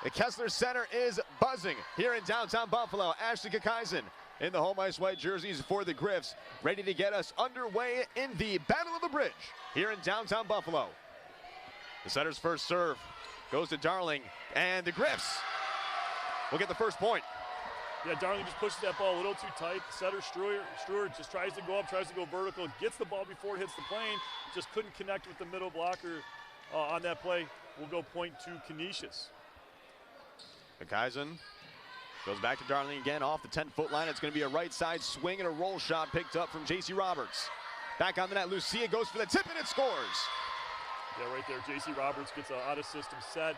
The Kessler Center is buzzing here in downtown Buffalo. Ashley Kakaisen in the home ice white jerseys for the Griffs, ready to get us underway in the Battle of the Bridge here in downtown Buffalo. The setter's first serve goes to Darling, and the Griffs will get the first point. Yeah, Darling just pushes that ball a little too tight. Setter Struer just tries to go up, tries to go vertical, gets the ball before it hits the plane, just couldn't connect with the middle blocker on that play. We'll go point to Canisius. Kakaisen goes back to Darling again off the 10-foot line. It's going to be a right side swing and a roll shot picked up from J.C. Roberts. Back on the net, Lucia goes for the tip and it scores. Yeah, right there, J.C. Roberts gets an out-of-system set.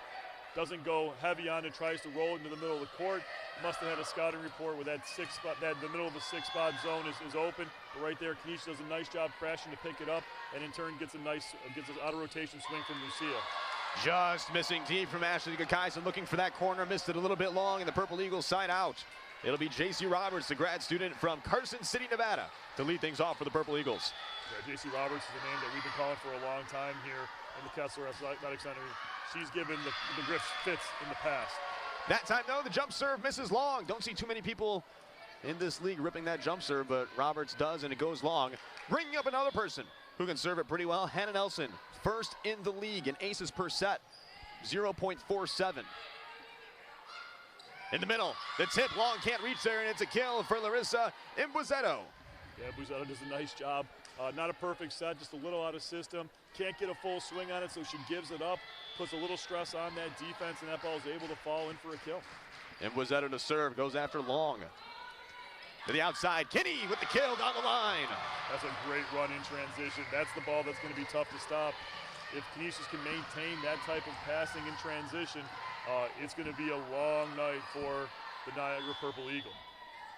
Doesn't go heavy on it, tries to roll it into the middle of the court. Must have had a scouting report where that six spot, the middle of the six-spot zone is open. But right there, Canisius does a nice job crashing to pick it up, and in turn gets an out-of-rotation swing from Lucia. Just missing deep from Ashley Kakaisen, looking for that corner, missed it a little bit long, and the Purple Eagles side out. It'll be J.C. Roberts, the grad student from Carson City, Nevada, to lead things off for the Purple Eagles. Yeah, J.C. Roberts is a name that we've been calling for a long time here in the Kessler Athletic Center. She's given the Griffs fits in the past. That time, though, the jump serve misses long. Don't see too many people in this league ripping that jump serve, but Roberts does, and it goes long. Bringing up another person who can serve it pretty well, Hannah Nelson, first in the league in aces per set, 0.47. In the middle, the tip long, can't reach there, and it's a kill for Larissa Imbuzetto. Yeah, Buzetto does a nice job. Not a perfect set, just a little out of system. Can't get a full swing on it, so she gives it up, puts a little stress on that defense, and that ball is able to fall in for a kill. Imbuzetto to serve, goes after long. To the outside, Kinney with the kill down the line. That's a great run in transition. That's the ball that's going to be tough to stop. If Canisius can maintain that type of passing in transition, it's going to be a long night for the Niagara Purple Eagle.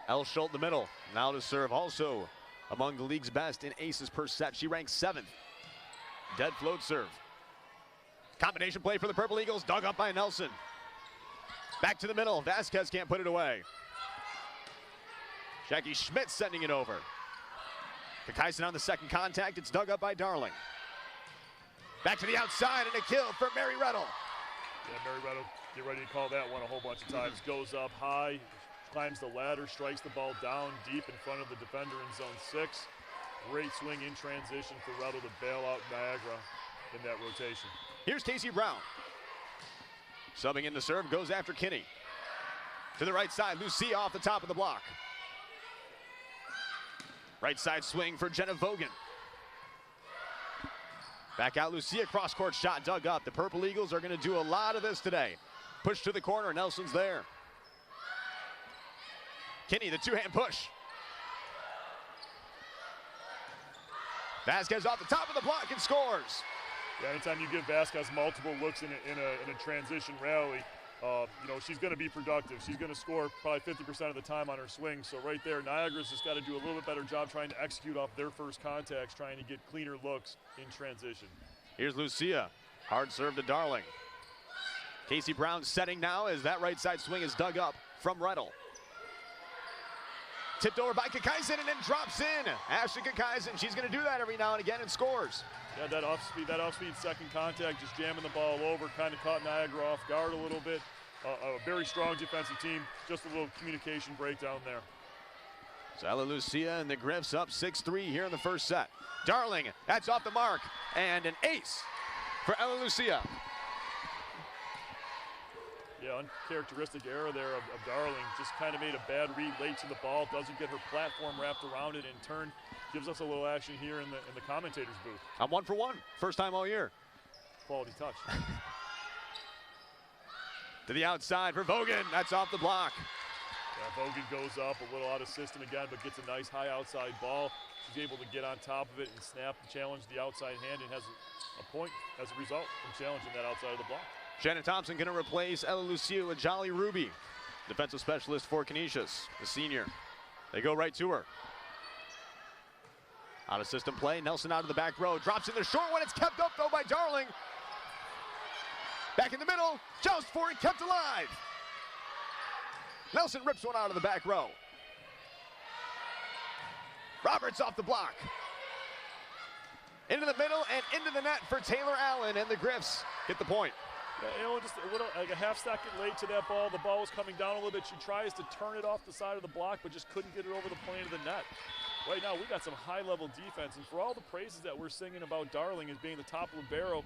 El Schultz the middle, now to serve, also among the league's best in aces per set. She ranks 7th. Dead float serve. Combination play for the Purple Eagles, dug up by Nelson. Back to the middle, Vasquez can't put it away. Jackie Schmidt sending it over. Kakaisen on the second contact, it's dug up by Darling. Back to the outside and a kill for Mary Rettle. Yeah, Mary Rettle, get ready to call that one a whole bunch of times. Goes up high, climbs the ladder, strikes the ball down deep in front of the defender in zone 6. Great swing in transition for Rettle to bail out Niagara in that rotation. Here's Casey Brown. Subbing in the serve, goes after Kinney. To the right side, Lucia off the top of the block. Right side swing for Jenna Vogan. Back out Lucia, cross-court shot dug up. The Purple Eagles are going to do a lot of this today. Push to the corner, Nelson's there. Kinney, the two-hand push. Vasquez off the top of the block and scores. Yeah, anytime you give Vasquez multiple looks in a transition rally, she's going to be productive. She's going to score probably 50% of the time on her swing. So right there, Niagara's just got to do a little bit better job trying to execute off their first contacts, trying to get cleaner looks in transition. Here's Lucia, hard serve to Darling. Casey Brown setting now as that right side swing is dug up from Rettle. Tipped over by Kakaisen and then drops in. Ashley Kakaisen, she's going to do that every now and again and scores. Yeah, that off-speed second contact, just jamming the ball over, kind of caught Niagara off guard a little bit. A very strong defensive team, just a little communication breakdown there. Sala Lucia and the Griffs up 6-3 here in the first set. Darling, that's off the mark, and an ace for Ella Lucia. Yeah, uncharacteristic error there of Darling. Just kind of made a bad read late to the ball, doesn't get her platform wrapped around it, in turn gives us a little action here in the commentator's booth. I'm 1 for 1, first time all year. Quality touch. To the outside for Vogan, that's off the block. Yeah, Vogan goes up a little out of system again, but gets a nice high outside ball. She's able to get on top of it and snap and challenge the outside hand, and has a point as a result from challenging that outside of the block. Shannon Thompson going to replace Ella Lucia with Jolly Ruby, defensive specialist for Canisius, the senior. They go right to her. Out of system play, Nelson out of the back row, drops in the short one, it's kept up though by Darling. Back in the middle, joust for it, kept alive. Nelson rips one out of the back row. Roberts off the block. Into the middle and into the net for Taylor Allen, and the Griffs get the point. Just a little, like a half second late to that ball. The ball was coming down a little bit. She tries to turn it off the side of the block, but just couldn't get it over the plane of the net. Right now, we got some high-level defense, and for all the praises that we're singing about Darling as being the top libero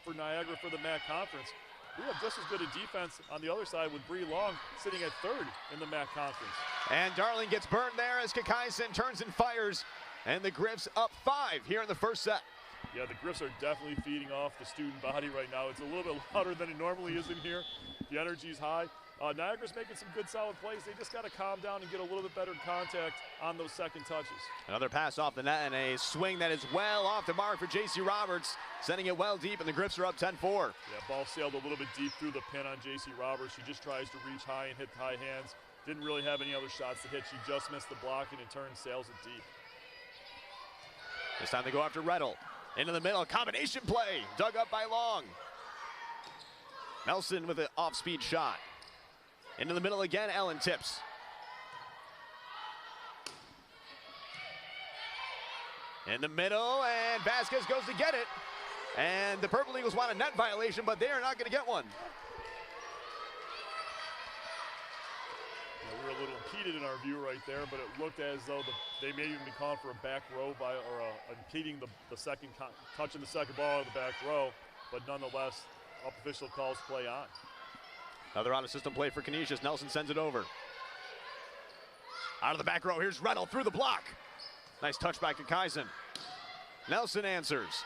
for Niagara for the MAC Conference, we have just as good a defense on the other side with Bree Long sitting at third in the MAC Conference. And Darling gets burned there as Kakaisen turns and fires, and the Griffs up 5 here in the first set. Yeah, the Griffs are definitely feeding off the student body right now. It's a little bit louder than it normally is in here. The energy's high. Niagara's making some good solid plays. They just got to calm down and get a little bit better contact on those second touches. Another pass off the net and a swing that is well off the mark for J.C. Roberts, sending it well deep, and the Griffs are up 10-4. Yeah, ball sailed a little bit deep through the pin on J.C. Roberts. She just tries to reach high and hit the high hands. Didn't really have any other shots to hit. She just missed the block and in turn sails it deep. This time they go after Rettel. Into the middle, combination play, dug up by Long. Nelson with an off-speed shot. Into the middle again, Ellen tips. In the middle, and Vasquez goes to get it. And the Purple Eagles want a net violation, but they are not going to get one. We were a little impeded in our view right there, but it looked as though they may even be calling for a back row impeding the second touch in the second ball of the back row, but nonetheless, up official calls play on. Another out-of-system play for Canisius. Nelson sends it over. Out of the back row, here's Rettel through the block. Nice touch back to Kakaisen. Nelson answers.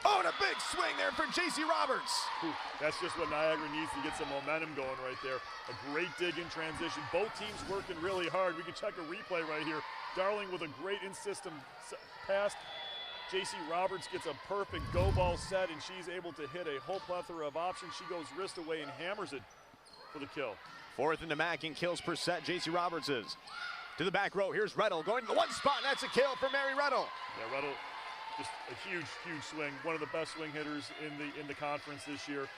Oh, and a big swing there for J.C. Roberts. That's just what Niagara needs to get some momentum going right there. A great dig in transition. Both teams working really hard. We can check a replay right here. Darling with a great in-system pass. J.C. Roberts gets a perfect go ball set, and she's able to hit a whole plethora of options. She goes wrist away and hammers it for the kill. 4th in the MAC in kills per set, J.C. Roberts is. To the back row, here's Rettel going to the one spot, and that's a kill for Mary Rettel. Yeah, Rettel, just a huge swing. One of the best swing hitters in the conference this year.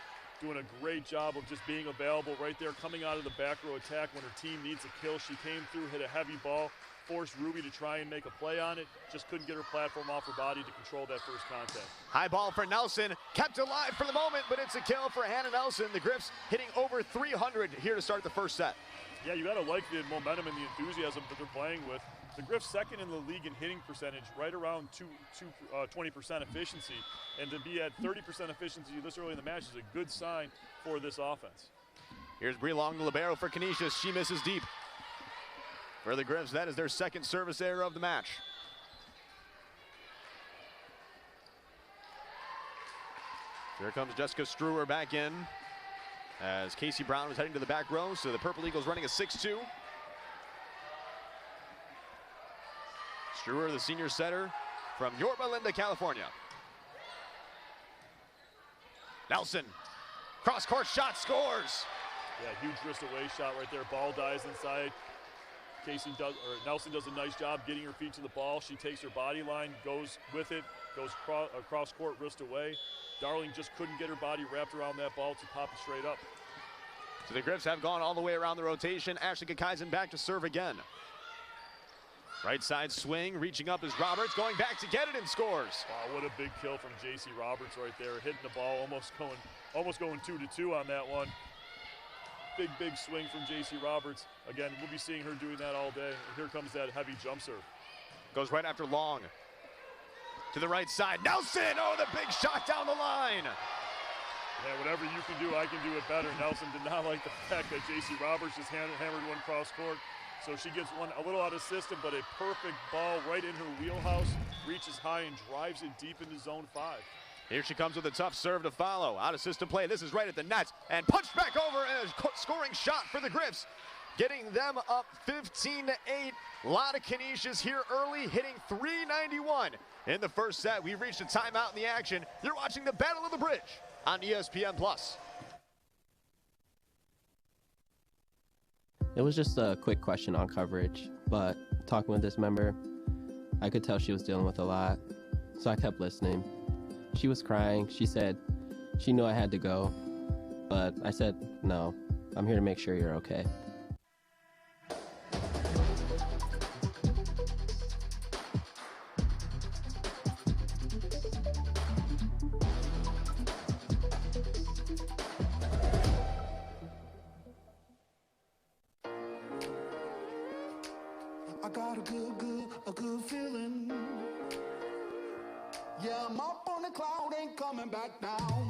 Doing a great job of just being available right there, coming out of the back row attack when her team needs a kill. She came through, hit a heavy ball, forced Ruby to try and make a play on it, just couldn't get her platform off her body to control that first contact. High ball for Nelson, kept alive for the moment, but it's a kill for Hannah Nelson. The Griffs hitting over 300 here to start the first set. Yeah, you gotta like the momentum and the enthusiasm that they're playing with. The Griffs second in the league in hitting percentage, right around 20% efficiency, and to be at 30% efficiency this early in the match is a good sign for this offense. Here's Bree Long, the libero for Canisius. She misses deep. For the Griffs, that is their second service error of the match. Here comes Jessica Struer back in as Casey Brown is heading to the back row, so the Purple Eagles running a 6-2. Struer, the senior setter from Yorba Linda, California. Nelson, cross-court shot, scores! Yeah, huge wrist away shot right there. Ball dies inside. Nelson does a nice job getting her feet to the ball. She takes her body line, goes with it, goes across court, wrist away. Darling just couldn't get her body wrapped around that ball to pop it straight up. So the Griffs have gone all the way around the rotation. Ashley Kakaisen back to serve again. Right side swing, reaching up is Roberts, going back to get it and scores. Wow, what a big kill from J.C. Roberts right there, hitting the ball, almost going 2-2 on that one. Big swing from J.C. Roberts. Again, we'll be seeing her doing that all day. And here comes that heavy jump serve. Goes right after Long. To the right side, Nelson, oh, the big shot down the line. Yeah, whatever you can do, I can do it better. Nelson did not like the fact that J.C. Roberts just hammered one cross court. So she gets one a little out of system, but a perfect ball right in her wheelhouse, reaches high and drives it deep into zone 5. Here she comes with a tough serve to follow. Out of system play, this is right at the net, and punched back over, and a scoring shot for the Griffs, getting them up 15-8. A lot of Canisius here early, hitting 391 in the first set. We've reached a timeout in the action. You're watching the Battle of the Bridge on ESPN+. It was just a quick question on coverage, but talking with this member, I could tell she was dealing with a lot, so I kept listening. She was crying. She said she knew I had to go, but I said, no, I'm here to make sure you're okay. got a good feeling. Yeah, I'm up on the cloud, ain't coming back down.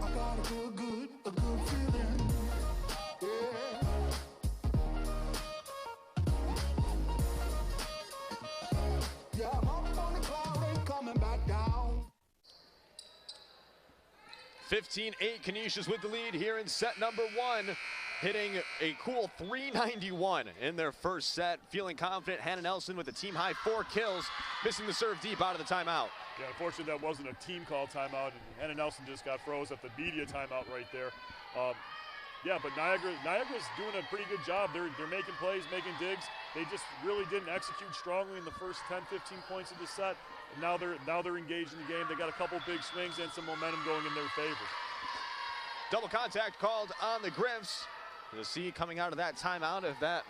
I got a good feeling. Yeah. Yeah, I'm up on the cloud, ain't coming back down. 15-8, Canisius with the lead here in set number 1. Hitting a cool 391 in their first set. Feeling confident, Hannah Nelson with a team-high 4 kills, missing the serve deep out of the timeout. Yeah, unfortunately that wasn't a team call timeout, and Hannah Nelson just got froze at the media timeout right there. Yeah, but Niagara's doing a pretty good job. They're making plays, making digs. They just really didn't execute strongly in the first 10, 15 points of the set. And now they're engaged in the game. They got a couple big swings and some momentum going in their favor. Double contact called on the Griffs. We'll see coming out of that timeout if that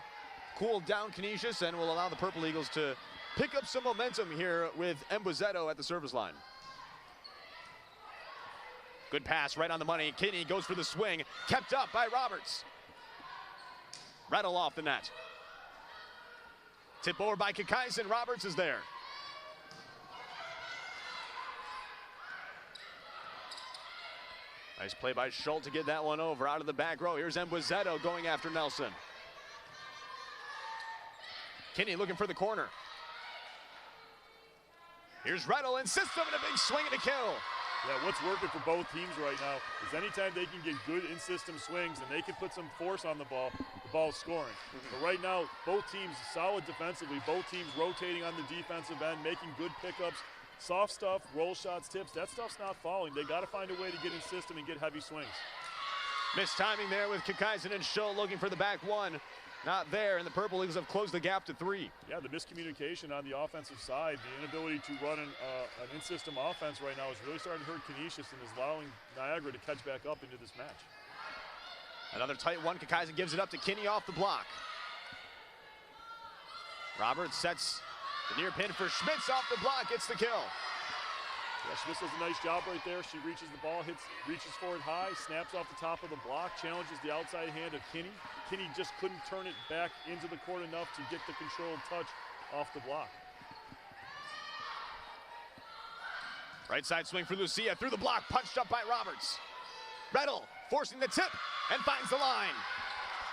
cooled down Canisius and will allow the Purple Eagles to pick up some momentum here with Embozetto at the service line. Good pass right on the money. Kinney goes for the swing, kept up by Roberts. Rattle off the net. Tip over by Kakaisen. Roberts is there. Nice play by Schultz to get that one over out of the back row. Here's Embozetto going after Nelson. Kinney looking for the corner. Here's Rettel in system and a big swing and a kill. Yeah, what's working for both teams right now is anytime they can get good in-system swings and they can put some force on the ball's scoring. But right now, both teams solid defensively, both teams rotating on the defensive end, making good pickups. Soft stuff, roll shots, tips, that stuff's not falling. They got to find a way to get in system and get heavy swings. Missed timing there with Kakaisen and Schull looking for the back one. Not there, and the Purple Eagles have closed the gap to 3. Yeah, the miscommunication on the offensive side, the inability to run an in-system offense right now is really starting to hurt Canisius and is allowing Niagara to catch back up into this match. Another tight one. Kakaisen gives it up to Kinney off the block. Roberts sets the near pin for Schmitz off the block, gets the kill. Yeah, Schmitz does a nice job right there. She reaches the ball, reaches for it high, snaps off the top of the block, challenges the outside hand of Kinney. Kinney just couldn't turn it back into the court enough to get the controlled touch off the block. Right side swing for Lucia, through the block, punched up by Roberts. Rettel forcing the tip and finds the line.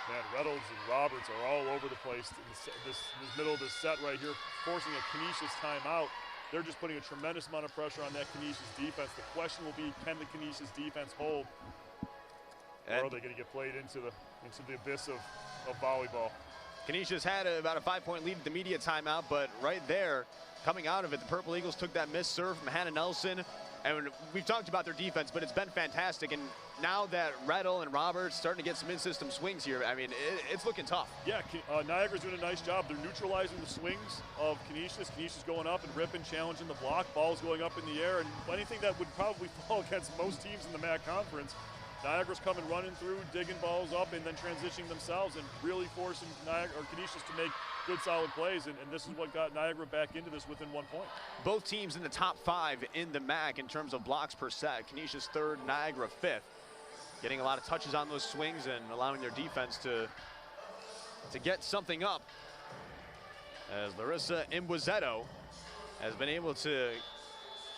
Man, Reynolds and Roberts are all over the place in this middle of this set right here, forcing a Canisius timeout. They're just putting a tremendous amount of pressure on that Canisius defense. The question will be, can the Canisius defense hold? Or are they going to get played into the abyss of volleyball? Canisius had about a 5-point lead at the media timeout, but right there, coming out of it, the Purple Eagles took that missed serve from Hannah Nelson. And we've talked about their defense, but it's been fantastic. And now that Rettel and Roberts starting to get some in-system swings here, I mean, it's looking tough. Yeah, Niagara's doing a nice job. They're neutralizing the swings of Canisius. Canisius going up and ripping, challenging the block. Ball's going up in the air. And anything that would probably fall against most teams in the MAC conference, Niagara's coming running through, digging balls up, and then transitioning themselves and really forcing Canisius to make good solid plays, and this is what got Niagara back into this within 1 point. Both teams in the top 5 in the MAC in terms of blocks per set. Canisius 3rd, Niagara 5th. Getting a lot of touches on those swings and allowing their defense to get something up. As Larissa Embozetto has been able to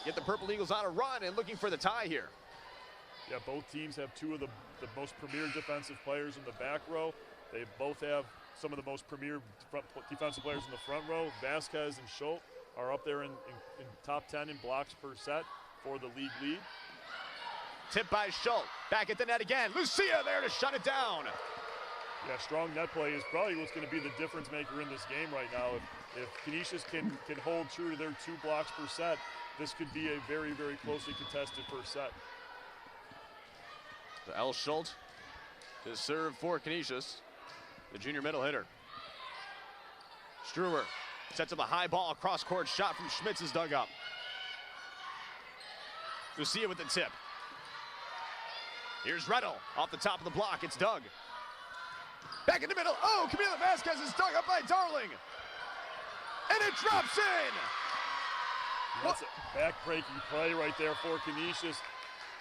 get the Purple Eagles on a run and looking for the tie here. Yeah, both teams have 2 of the most premier defensive players in the back row. They both have some of the most premier defensive players in the front row. Vasquez and Schultz are up there in top 10 in blocks per set for the league lead. Tip by Schultz. Back at the net again. Lucia there to shut it down. Yeah, strong net play is probably what's going to be the difference maker in this game right now. If Canisius can hold true to their 2 blocks per set, this could be a very, very closely contested first set. The L. Schultz to serve for Canisius, the junior middle hitter. Struwer sets up a high ball, cross-court shot from Schmitz's dugout. Lucia with the tip. Here's Rettel off the top of the block. It's Doug. Back in the middle. Oh, Camila Vasquez is dug up by Darling. And it drops in. That's a back-breaking play right there for Canisius.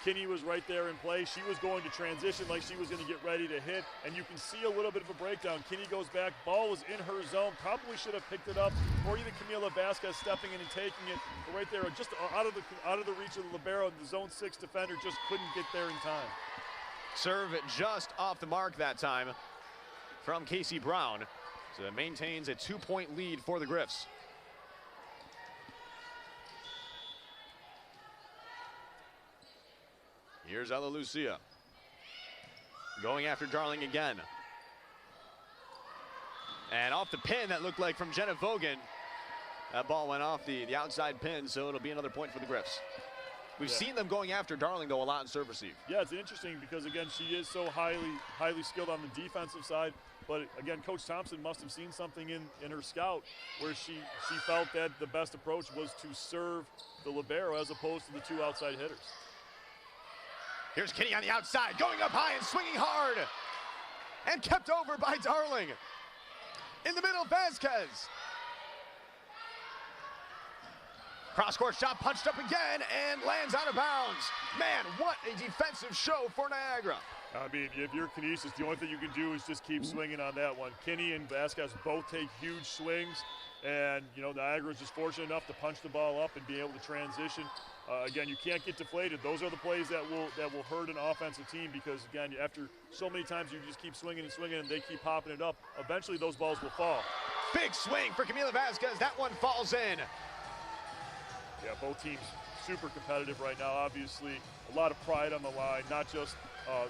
Kinney was right there in play. She was going to transition like she was going to get ready to hit, and you can see a little bit of a breakdown. Kinney goes back, ball was in her zone, probably should have picked it up, or even Camila Vasquez stepping in and taking it. But right there, just out of the reach of the libero, the zone 6 defender just couldn't get there in time. Serve just off the mark that time from Casey Brown. So it maintains a 2-point lead for the Griffs. Here's Ella Lucia going after Darling again. And off the pin, that looked like from Jenna Vogan. That ball went off the outside pin, so it'll be another point for the Griffs. We've seen them going after Darling, though, a lot in serve receive. Yeah, it's interesting because, again, she is so highly skilled on the defensive side. But, again, Coach Thompson must have seen something in her scout where she felt that the best approach was to serve the libero as opposed to the 2 outside hitters. Here's Kinney on the outside, going up high and swinging hard. And kept over by Darling. In the middle, Vasquez. Cross-court shot punched up again and lands out of bounds. Man, what a defensive show for Niagara. I mean, if you're Canisius, the only thing you can do is just keep swinging on that one. Kinney and Vasquez both take huge swings. And, you know, Niagara is just fortunate enough to punch the ball up and be able to transition. Again, you can't get deflated. Those are the plays that will hurt an offensive team because, again, after so many times you just keep swinging and swinging and they keep popping it up, eventually those balls will fall. Big swing for Camila Vasquez. That one falls in. Yeah, both teams super competitive right now. Obviously, a lot of pride on the line, not just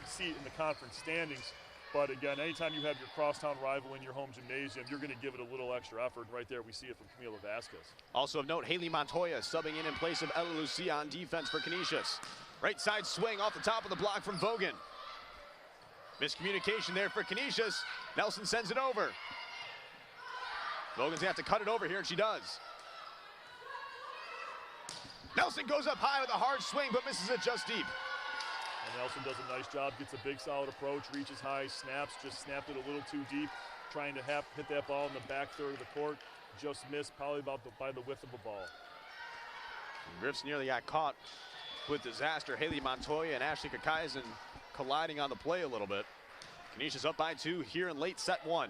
seat in the conference standings, but again, anytime you have your crosstown rival in your home gymnasium, you're going to give it a little extra effort. Right there, we see it from Camila Vasquez. Also of note, Haley Montoya subbing in place of Ella Lucia on defense for Canisius. Right side swing off the top of the block from Vogan. Miscommunication there for Canisius. Nelson sends it over. Vogan's gonna have to cut it over here, and she does. Nelson goes up high with a hard swing, but misses it just deep. And Nelson does a nice job, gets a big solid approach, reaches high, snaps, just snapped it a little too deep, trying to hit that ball in the back third of the court. Just missed, probably by the width of a ball. Griffs nearly got caught with disaster. Haley Montoya and Ashley Kakaisen colliding on the play a little bit. Canisius up by 2 here in late set 1.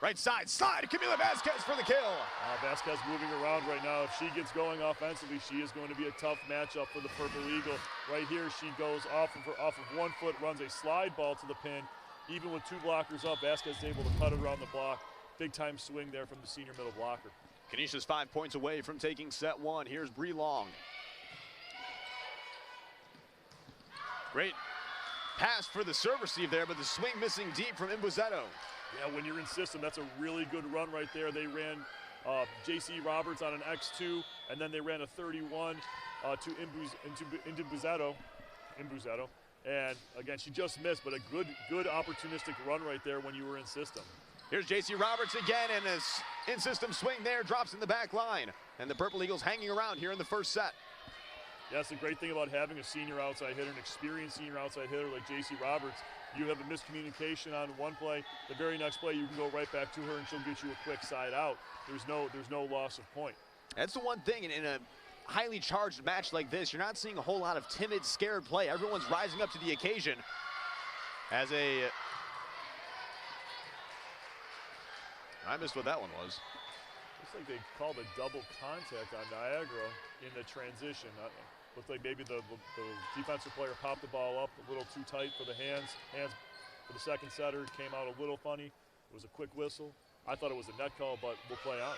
Right side slide, Camila Vasquez for the kill. Vasquez moving around right now. If she gets going offensively, she is going to be a tough matchup for the Purple Eagle. Right here, she goes off of 1 foot, runs a slide ball to the pin. Even with 2 blockers up, Vasquez is able to cut it around the block. Big time swing there from the senior middle blocker. Canisius 5 points away from taking set 1. Here's Bree Long. Great pass for the serve receive there, but the swing missing deep from Imbuzetto. Yeah, when you're in system, that's a really good run right there. They ran J.C. Roberts on an X2, and then they ran a 31 to Imbuzetto. And again, she just missed, but a good opportunistic run right there when you were in system. Here's J.C. Roberts again, and his in-system swing there drops in the back line. And the Purple Eagles hanging around here in the first set. Yeah, that's the great thing about having a senior outside hitter, an experienced senior outside hitter like J.C. Roberts. You have a miscommunication on one play, the very next play you can go right back to her and she'll get you a quick side out. There's no loss of point. That's the one thing in a highly charged match like this, you're not seeing a whole lot of timid, scared play. Everyone's rising up to the occasion. I missed what that one was. Looks like they called a double contact on Niagara in the transition. Looked like maybe the defensive player popped the ball up a little too tight for the hands. Hands for the second setter came out a little funny. It was a quick whistle. I thought it was a net call, but we'll play on.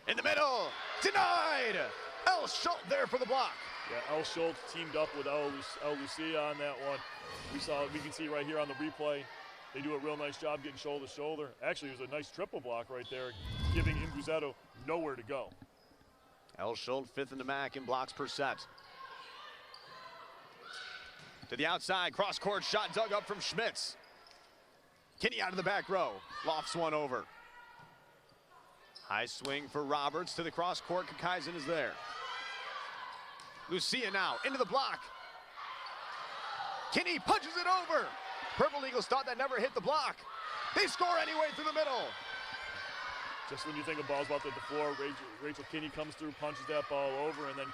In the middle, denied! El Schultz there for the block. Yeah, El Schultz teamed up with El Lucia on that one. We can see right here on the replay, they do a real nice job getting shoulder to shoulder. Actually, it was a nice triple block right there, giving Imbuzetto nowhere to go. El Schultz 5th in the MAC in blocks per set. To the outside, cross-court shot dug up from Schmitz. Kinney out of the back row, lofts one over. High swing for Roberts to the cross-court, Kakaisen is there. Lucia now, into the block. Kinney punches it over. Purple Eagles thought that never hit the block. They score anyway through the middle. Just when you think of balls about the floor, Rachel Kinney comes through, punches that ball over, and then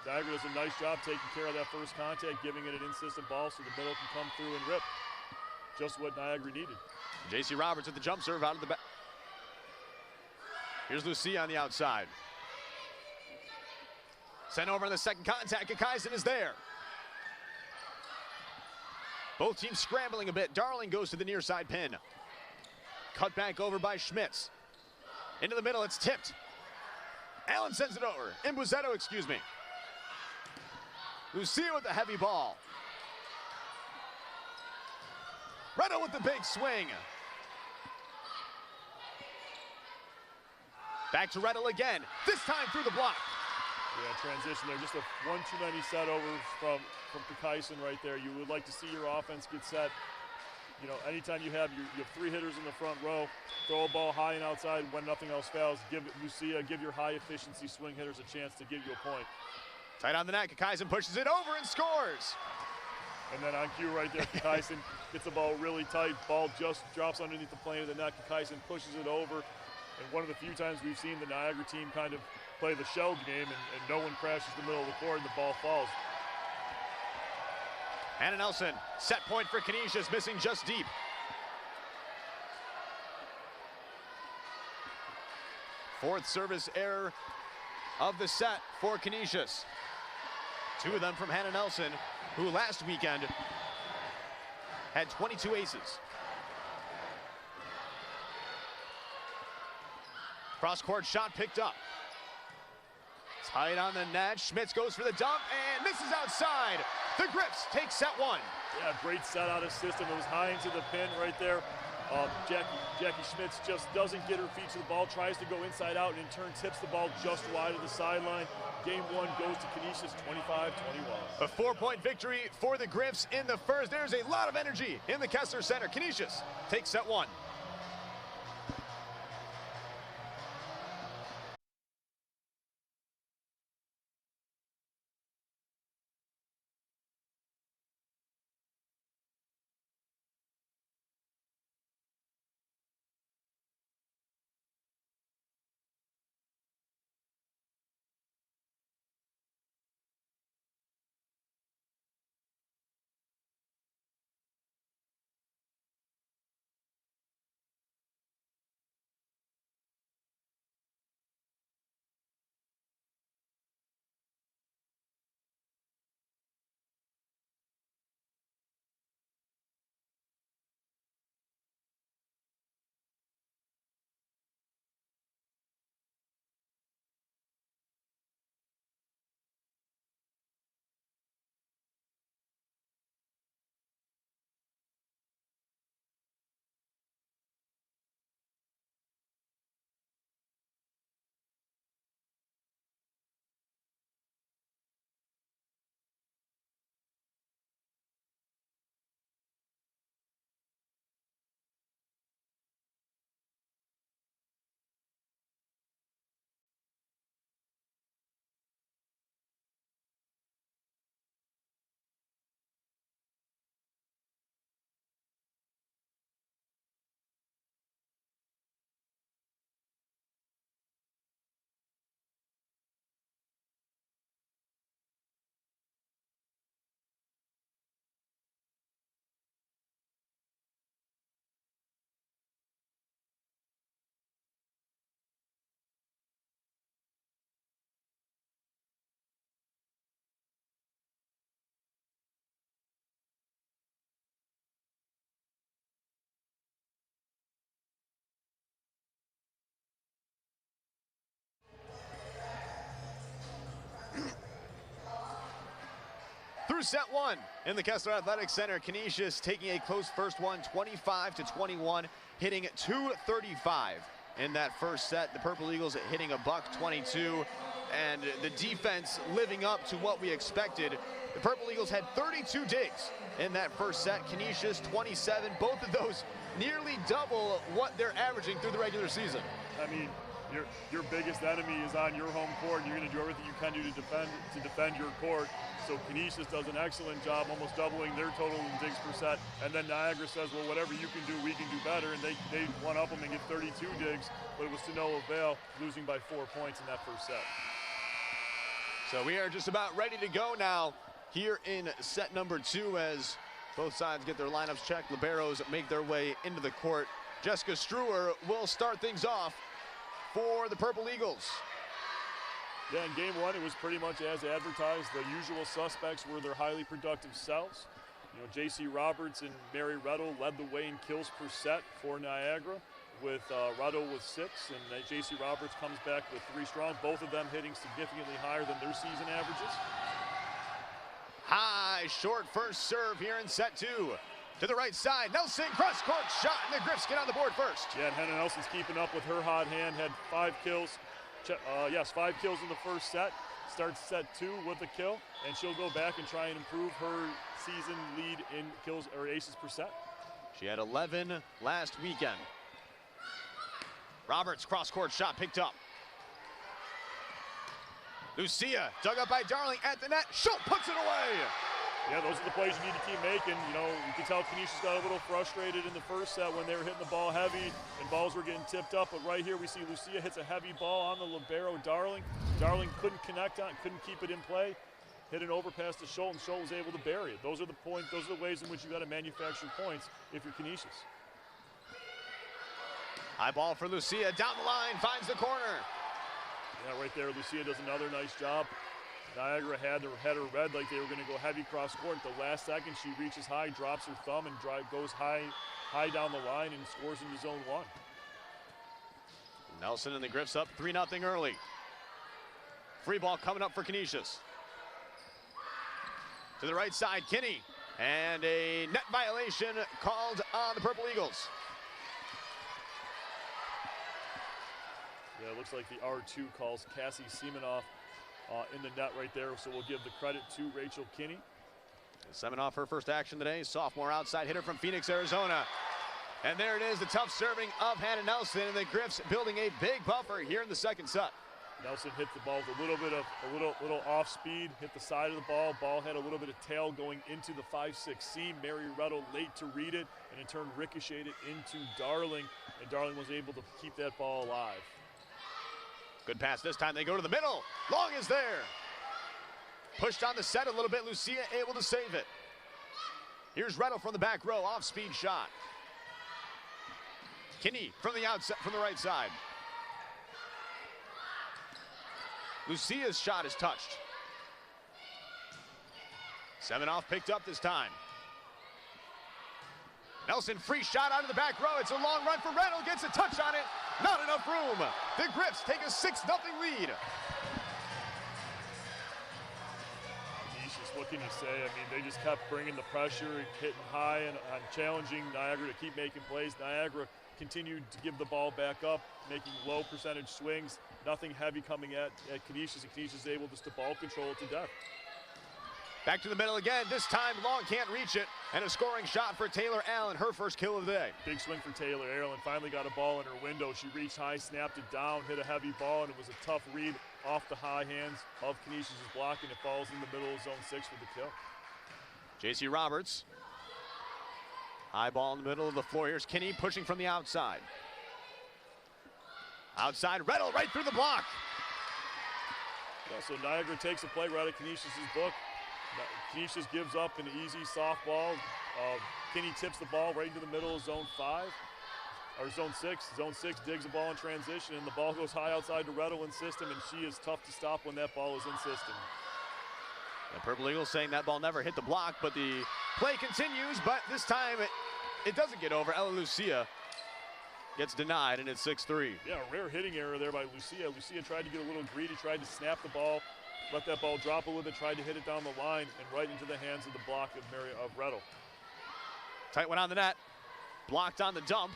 Niagara does a nice job taking care of that first contact, giving it an insistent ball so the middle can come through and rip. Just what Niagara needed. J.C. Roberts with the jump serve out of the back. Here's Lucia on the outside. Sent over on the second contact. Kakaisen is there. Both teams scrambling a bit. Darling goes to the near side pin. Cut back over by Schmitz. Into the middle, it's tipped. Allen sends it over. Imbuzetto, excuse me. Lucia with the heavy ball. Retto with the big swing. Back to Retto again. This time through the block. Yeah, transition there. Just a one too many set overs from Kakaisen right there. You would like to see your offense get set. You know, anytime you have 3 hitters in the front row, throw a ball high and outside when nothing else fails. Give Lucia, give your high efficiency swing hitters a chance to give you a point. Tight on the net, Kakaisen pushes it over and scores. And then on cue right there, Kakaisen gets the ball really tight. Ball just drops underneath the plane of the net. Kakaisen pushes it over. And one of the few times we've seen the Niagara team kind of play the shell game and no one crashes the middle of the court and the ball falls. Hannah Nelson, set point for Canisius, missing just deep. Fourth service error of the set for Canisius. 2 of them from Hannah Nelson, who last weekend had 22 aces. Cross-court shot picked up. Tight on the net. Schmitz goes for the dump and misses outside. The Griffs take set 1. Yeah, great set out of system. It was high into the pin right there. Jackie Schmitz just doesn't get her feet to the ball, tries to go inside out, and in turn tips the ball just wide of the sideline. Game 1 goes to Canisius 25-21. A 4-point victory for the Griffs in the first. There's a lot of energy in the Kessler Center. Canisius takes set 1. Through set 1 in the Kessler Athletic Center, Canisius taking a close first one, 25-21, hitting .235 in that first set. The Purple Eagles hitting $122, and the defense living up to what we expected. The Purple Eagles had 32 digs in that first set. Canisius 27. Both of those nearly double what they're averaging through the regular season. I mean, your biggest enemy is on your home court, and you're going to do everything you can do to defend your court. So Canisius does an excellent job, almost doubling their total in digs per set. And then Niagara says, well, whatever you can do, we can do better. And they one up them and get 32 digs, but it was to no avail, losing by 4 points in that first set. So we are just about ready to go now here in set number 2 as both sides get their lineups checked. Liberos make their way into the court. Jessica Struer will start things off for the Purple Eagles. Yeah, in game 1, it was pretty much as advertised. The usual suspects were their highly productive selves. You know, J.C. Roberts and Mary Rettle led the way in kills per set for Niagara, with Rettle with 6, and J.C. Roberts comes back with 3 strong, both of them hitting significantly higher than their season averages. High, short first serve here in set 2. To the right side, Nelson, cross-court shot, and the Griffs get on the board first. Yeah, and Hannah Nelson's keeping up with her hot hand, had 5 kills. 5 kills in the first set. Starts set 2 with a kill, and she'll go back and try and improve her season lead in kills or aces per set. She had 11 last weekend. Roberts, cross-court shot picked up. Lucia, dug up by Darling at the net. Schultz puts it away. Yeah, those are the plays you need to keep making. You know, you can tell Canisius got a little frustrated in the first set when they were hitting the ball heavy and balls were getting tipped up. But right here we see Lucia hits a heavy ball on the libero Darling. Darling couldn't connect on, couldn't keep it in play. Hit an overpass to Schultz, and Schultz was able to bury it. Those are the ways in which you got to manufacture points if you're Canisius. High ball for Lucia, down the line, finds the corner. Yeah, right there, Lucia does another nice job. Niagara had her read like they were going to go heavy cross court. The last second, she reaches high, drops her thumb, and goes high down the line and scores into zone 1. Nelson and the Griffs up 3-0 early. Free ball coming up for Canisius. To the right side, Kinney, and a net violation called on the Purple Eagles. Yeah, it looks like the R2 calls Cassie Semenoff in the net right there, so we'll give the credit to Rachel Kinney. Semenoff, her first action today, sophomore outside hitter from Phoenix, Arizona. And there it is, the tough serving of Hannah Nelson, and the Griffs building a big buffer here in the second set. Nelson hit the ball with a little off speed, hit the side of the ball. Ball had a little bit of tail going into the 5-6 seam. Mary Rettle late to read it, and in turn ricocheted into Darling, and Darling was able to keep that ball alive. Good pass this time, they go to the middle. Long is there. Pushed on the set a little bit, Lucia able to save it. Here's Rettle from the back row, off-speed shot. Kinney from the outside, from the right side. Lucia's shot is touched. Semenoff picked up this time. Nelson, free shot out of the back row. It's a long run for Rettle, gets a touch on it. Not enough room. The Griffs take a 6-0 lead. Canisius, what can you say? I mean, they just kept bringing the pressure, hitting high and challenging Niagara to keep making plays. Niagara continued to give the ball back up, making low percentage swings. Nothing heavy coming at Canisius, and Canisius is able just to ball control it to death. Back to the middle again. This time, Long can't reach it. And a scoring shot for Taylor Allen, her first kill of the day. Big swing for Taylor. Allen finally got a ball in her window. She reached high, snapped it down, hit a heavy ball, and it was a tough read off the high hands of Canisius' block, and it falls in the middle of zone 6 for the kill. J.C. Roberts. High ball in the middle of the floor. Here's Kinney pushing from the outside. Outside, Rettle right through the block. Yeah, so Niagara takes a play right out of Canisius' book. Canisius gives up an easy softball. Kinney tips the ball right into the middle of zone 5, or zone 6. Zone 6 digs the ball in transition, and the ball goes high outside to Rettle in system, and she is tough to stop when that ball is in system. The Purple Eagles saying that ball never hit the block, but the play continues, but this time it doesn't get over. Ella Lucia gets denied, and it's 6-3. Yeah, a rare hitting error there by Lucia. Lucia tried to get a little greedy, tried to snap the ball, let that ball drop a little bit, tried to hit it down the line, and right into the hands of the block of Rettle. Tight one on the net, blocked on the dump,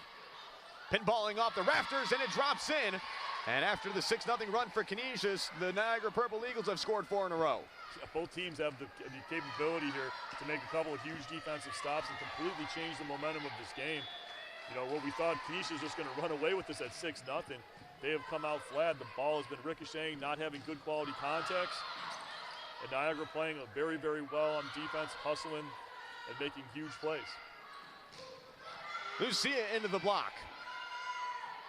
pinballing off the rafters, and it drops in. And after the 6-0 run for Canisius, the Niagara Purple Eagles have scored 4 in a row. Both teams have the capability here to make a couple of huge defensive stops and completely change the momentum of this game. You know, what we thought Canisius was just going to run away with this at 6-0. They have come out flat. The ball has been ricocheting, not having good quality contacts. And Niagara playing very, very well on defense, hustling and making huge plays. Lucia into the block.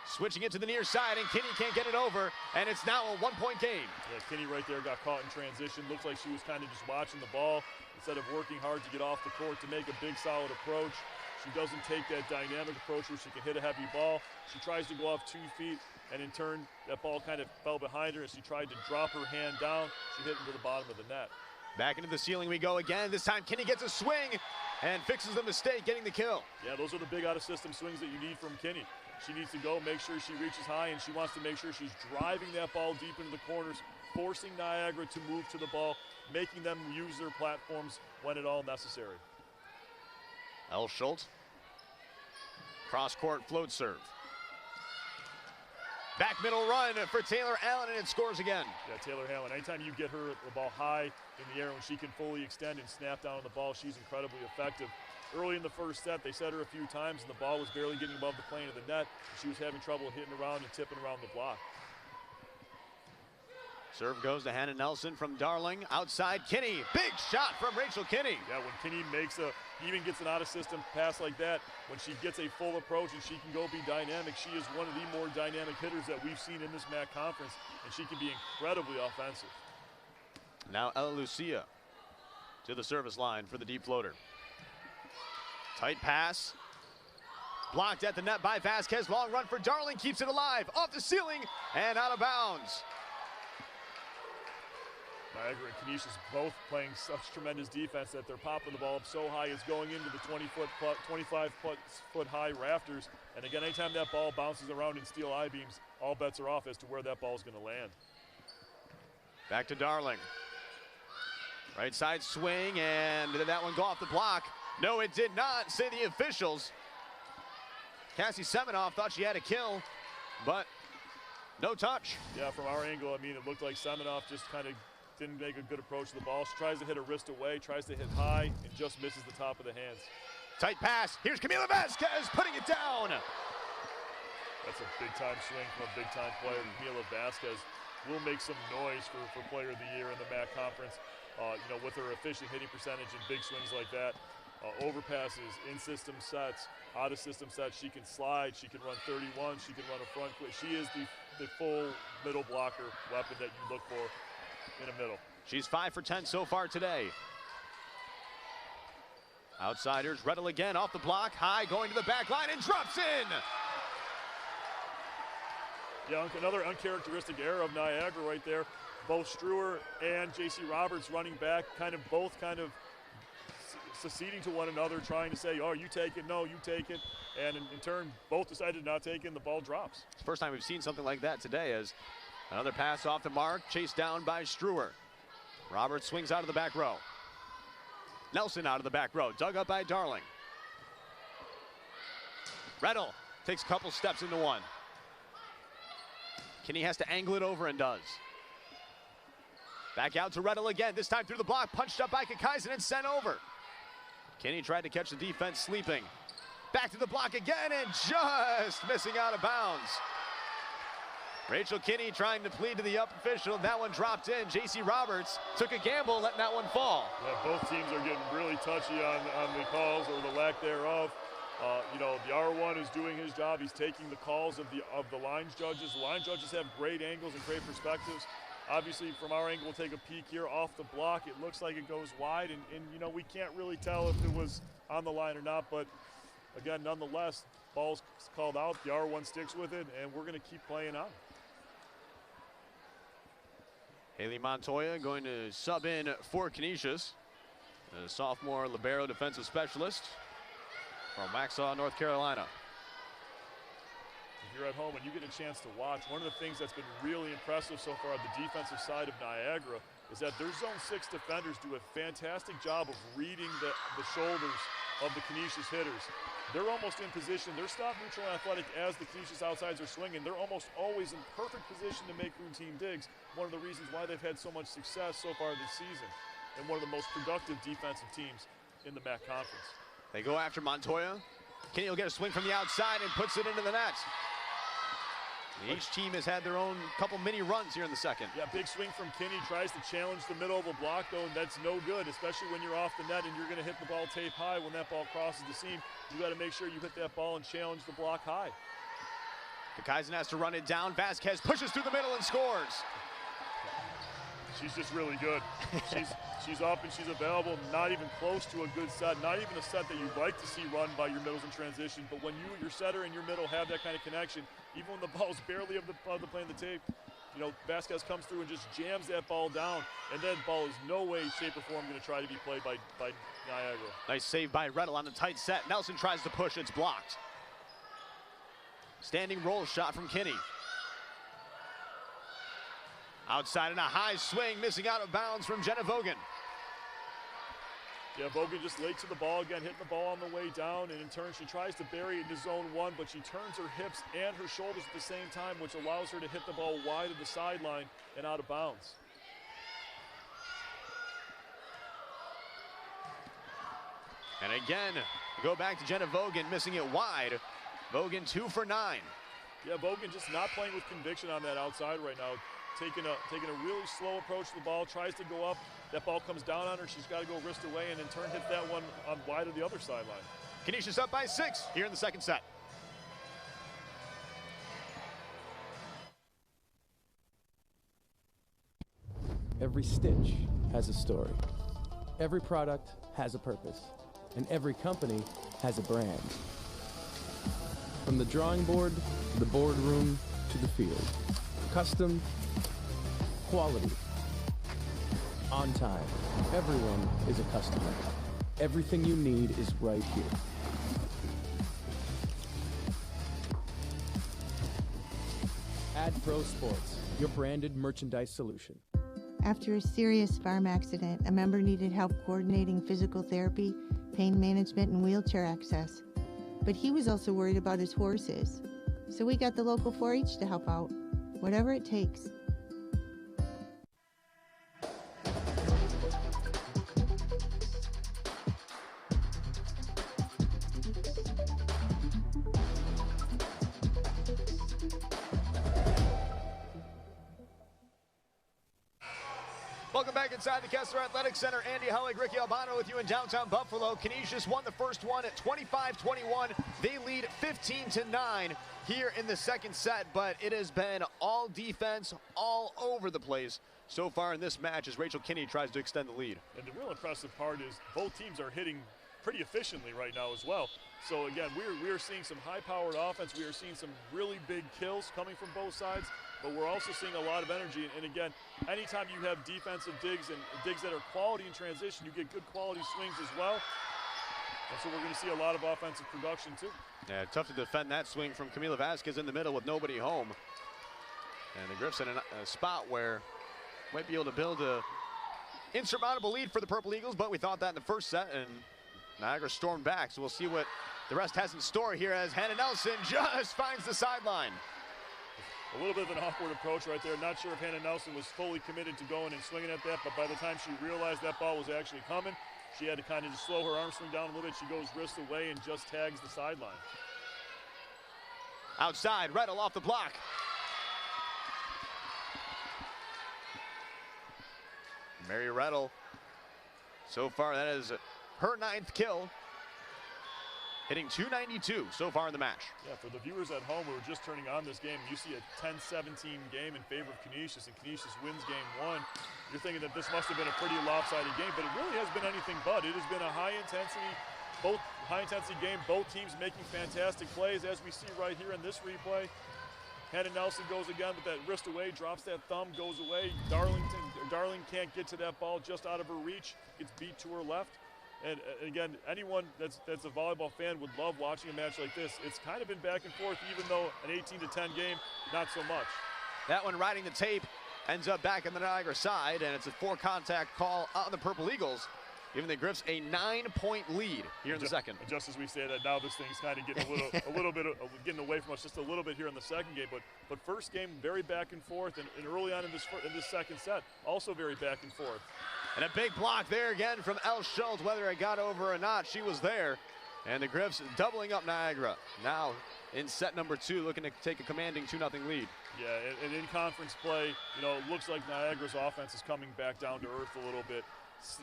Switching it to the near side, and Kinney can't get it over, and it's now a one-point game. Yeah, Kinney right there got caught in transition. Looks like she was kind of just watching the ball instead of working hard to get off the court to make a big, solid approach. She doesn't take that dynamic approach where she can hit a heavy ball. She tries to go off 2 feet, and in turn, that ball kind of fell behind her as she tried to drop her hand down. She hit into the bottom of the net. Back into the ceiling we go again. This time, Kinney gets a swing and fixes the mistake, getting the kill. Yeah, those are the big out-of-system swings that you need from Kinney. She needs to go, make sure she reaches high, and she wants to make sure she's driving that ball deep into the corners, forcing Niagara to move to the ball, making them use their platforms when at all necessary. L. Schultz. Cross-court float serve. Back middle run for Taylor Allen, and it scores again. Yeah, Taylor Allen, anytime you get her the ball high in the air when she can fully extend and snap down on the ball, she's incredibly effective. Early in the first set, they set her a few times, and the ball was barely getting above the plane of the net. She was having trouble hitting around and tipping around the block. Serve goes to Hannah Nelson from Darling. Outside, Kinney. Big shot from Rachel Kinney. Yeah, when Kinney even gets an out-of-system pass like that, when she gets a full approach and she can go be dynamic, she is one of the more dynamic hitters that we've seen in this MAC conference, and she can be incredibly offensive. Now Ella Lucia to the service line for the deep floater. Tight pass. Blocked at the net by Vasquez. Long run for Darling. Keeps it alive. Off the ceiling and out of bounds. Niagara and Canisius both playing such tremendous defense that they're popping the ball up so high it's going into the 25-foot high rafters. And again, anytime that ball bounces around in steel I-beams, all bets are off as to where that ball is going to land. Back to Darling. Right side swing, and did that one go off the block? No, it did not, say the officials. Cassie Semenoff thought she had a kill, but no touch. Yeah, from our angle, I mean, it looked like Semenoff just kind of didn't make a good approach to the ball. She tries to hit her wrist away, tries to hit high, and just misses the top of the hands. Tight pass. Here's Camila Vasquez putting it down. That's a big-time swing from a big-time player. Camila Vasquez will make some noise for Player of the Year in the MAC Conference. You know, with her efficient hitting percentage and big swings like that. Overpasses, in-system sets, out-of-system sets. She can slide, she can run 31, she can run a front quick. She is the full middle blocker weapon that you look for in a middle. She's 5 for 10 so far today. Outsiders, Rettel again off the block, high, going to the back line and drops in. Yeah, another uncharacteristic error of Niagara right there. Both Struer and J.C. Roberts running back, both seceding to one another, trying to say, oh, you take it, no, you take it. And in turn, both decided not to take it, and the ball drops. It's the first time we've seen something like that today, as another pass off the mark, chased down by Struer. Roberts swings out of the back row. Nelson out of the back row, dug up by Darling. Rettel takes a couple steps into one. Kinney has to angle it over and does. Back out to Rettel again, this time through the block, punched up by Kakaisen and sent over. Kinney tried to catch the defense sleeping. Back to the block again and just missing out of bounds. Rachel Kinney trying to plead to the up official. That one dropped in. J.C. Roberts took a gamble, letting that one fall. Yeah, both teams are getting really touchy on the calls or the lack thereof. You know, the R1 is doing his job. He's taking the calls of the lines judges. The line judges have great angles and great perspectives. Obviously, from our angle, we'll take a peek here off the block. It looks like it goes wide, and you know, we can't really tell if it was on the line or not, but again, nonetheless, ball's called out, the R1 sticks with it, and we're gonna keep playing on. Haley Montoya going to sub in for Canisius, a sophomore libero defensive specialist from Waxhaw, North Carolina. If you're at home and you get a chance to watch, one of the things that's been really impressive so far on the defensive side of Niagara is that their Zone 6 defenders do a fantastic job of reading the shoulders of the Canisius hitters. They're almost in position. They're stop, neutral, and athletic as the Canisius outsides are swinging. They're almost always in perfect position to make routine digs. One of the reasons why they've had so much success so far this season, and one of the most productive defensive teams in the MAC Conference. They go after Montoya. Kinney will get a swing from the outside and puts it into the net. Each team has had their own couple mini runs here in the second. Yeah, big swing from Kinney, tries to challenge the middle of a block, though, and that's no good, especially when you're off the net and you're going to hit the ball tape high. When that ball crosses the seam, you got to make sure you hit that ball and challenge the block high. Kakaisen has to run it down. Vasquez pushes through the middle and scores. She's just really good. She's up and she's available. Not even close to a good set. Not even a set that you'd like to see run by your middles in transition. But when your setter and your middle have that kind of connection, even when the ball's barely of the plane of the tape, you know, Vasquez comes through and just jams that ball down, and that ball is no way, shape, or form going to try to be played by Niagara. Nice save by Rettel on the tight set. Nelson tries to push. It's blocked. Standing roll shot from Kinney. Outside and a high swing, missing out of bounds from Jenna Vogan. Yeah, Vogan just late to the ball again, hitting the ball on the way down, and in turn she tries to bury it into zone one, but she turns her hips and her shoulders at the same time, which allows her to hit the ball wide of the sideline and out of bounds. And again, go back to Jenna Vogan, missing it wide. Vogan 2 for 9. Yeah, Vogan just not playing with conviction on that outside right now. Taking a really slow approach to the ball, tries to go up. That ball comes down on her. She's got to go wrist away and in turn hit that one on wide of the other sideline. Canisius up by 6 here in the second set. Every stitch has a story. Every product has a purpose. And every company has a brand. From the drawing board, to the boardroom, to the field. Custom, quality, on time. Everyone is a customer. Everything you need is right here. Ad Pro Sports, your branded merchandise solution. After a serious farm accident, a member needed help coordinating physical therapy, pain management, and wheelchair access. But he was also worried about his horses. So we got the local 4-H to help out, whatever it takes. Welcome back inside the Kessler Athletic Center. Andy Hellig, Ricky Albano with you in downtown Buffalo. Canisius won the first one at 25-21. They lead 15-9 here in the second set, but it has been all defense all over the place so far in this match as Rachel Kinney tries to extend the lead. And the real impressive part is both teams are hitting pretty efficiently right now as well. So again, we are seeing some high-powered offense. We are seeing some really big kills coming from both sides, but we're also seeing a lot of energy. And again, anytime you have defensive digs and digs that are quality in transition, you get good quality swings as well. And so we're going to see a lot of offensive production too. Yeah, tough to defend that swing from Camila Vasquez in the middle with nobody home. And the Griffs in a spot where might be able to build a insurmountable lead for the Purple Eagles, but we thought that in the first set, and Niagara stormed back. So we'll see what the rest has in store here as Hannah Nelson just finds the sideline. A little bit of an awkward approach right there. Not sure if Hannah Nelson was fully committed to going and swinging at that, but by the time she realized that ball was actually coming, she had to kind of just slow her arm swing down a little bit. She goes wrist away and just tags the sideline. Outside, Rettel off the block. Mary Rettel, so far that is her 9th kill, hitting .292 so far in the match. Yeah, for the viewers at home who are just turning on this game, you see a 10-17 game in favor of Canisius, and Canisius wins game 1. You're thinking that this must have been a pretty lopsided game, but it really has been anything but. It has been a high-intensity game, both teams making fantastic plays, as we see right here in this replay. Hannah Nelson goes again with that wrist away, drops that thumb, goes away. Darling can't get to that ball, just out of her reach. Gets beat to her left. And again, anyone that's a volleyball fan would love watching a match like this. It's kind of been back and forth, even though an 18-10 game, not so much. That one riding the tape ends up back in the Niagara side, and it's a 4-contact call on the Purple Eagles, giving the Griffs a 9-point lead here in the second. Just as we say that, now this thing's kind of getting a little bit getting away from us just a little bit here in the second game. But first game very back and forth, and early on in this second set also very back and forth. And a big block there again from Elle Schultz. Whether it got over or not, she was there. And the Griffs doubling up Niagara. Now in set number 2, looking to take a commanding 2-0 lead. Yeah, and in conference play, you know, it looks like Niagara's offense is coming back down to earth a little bit.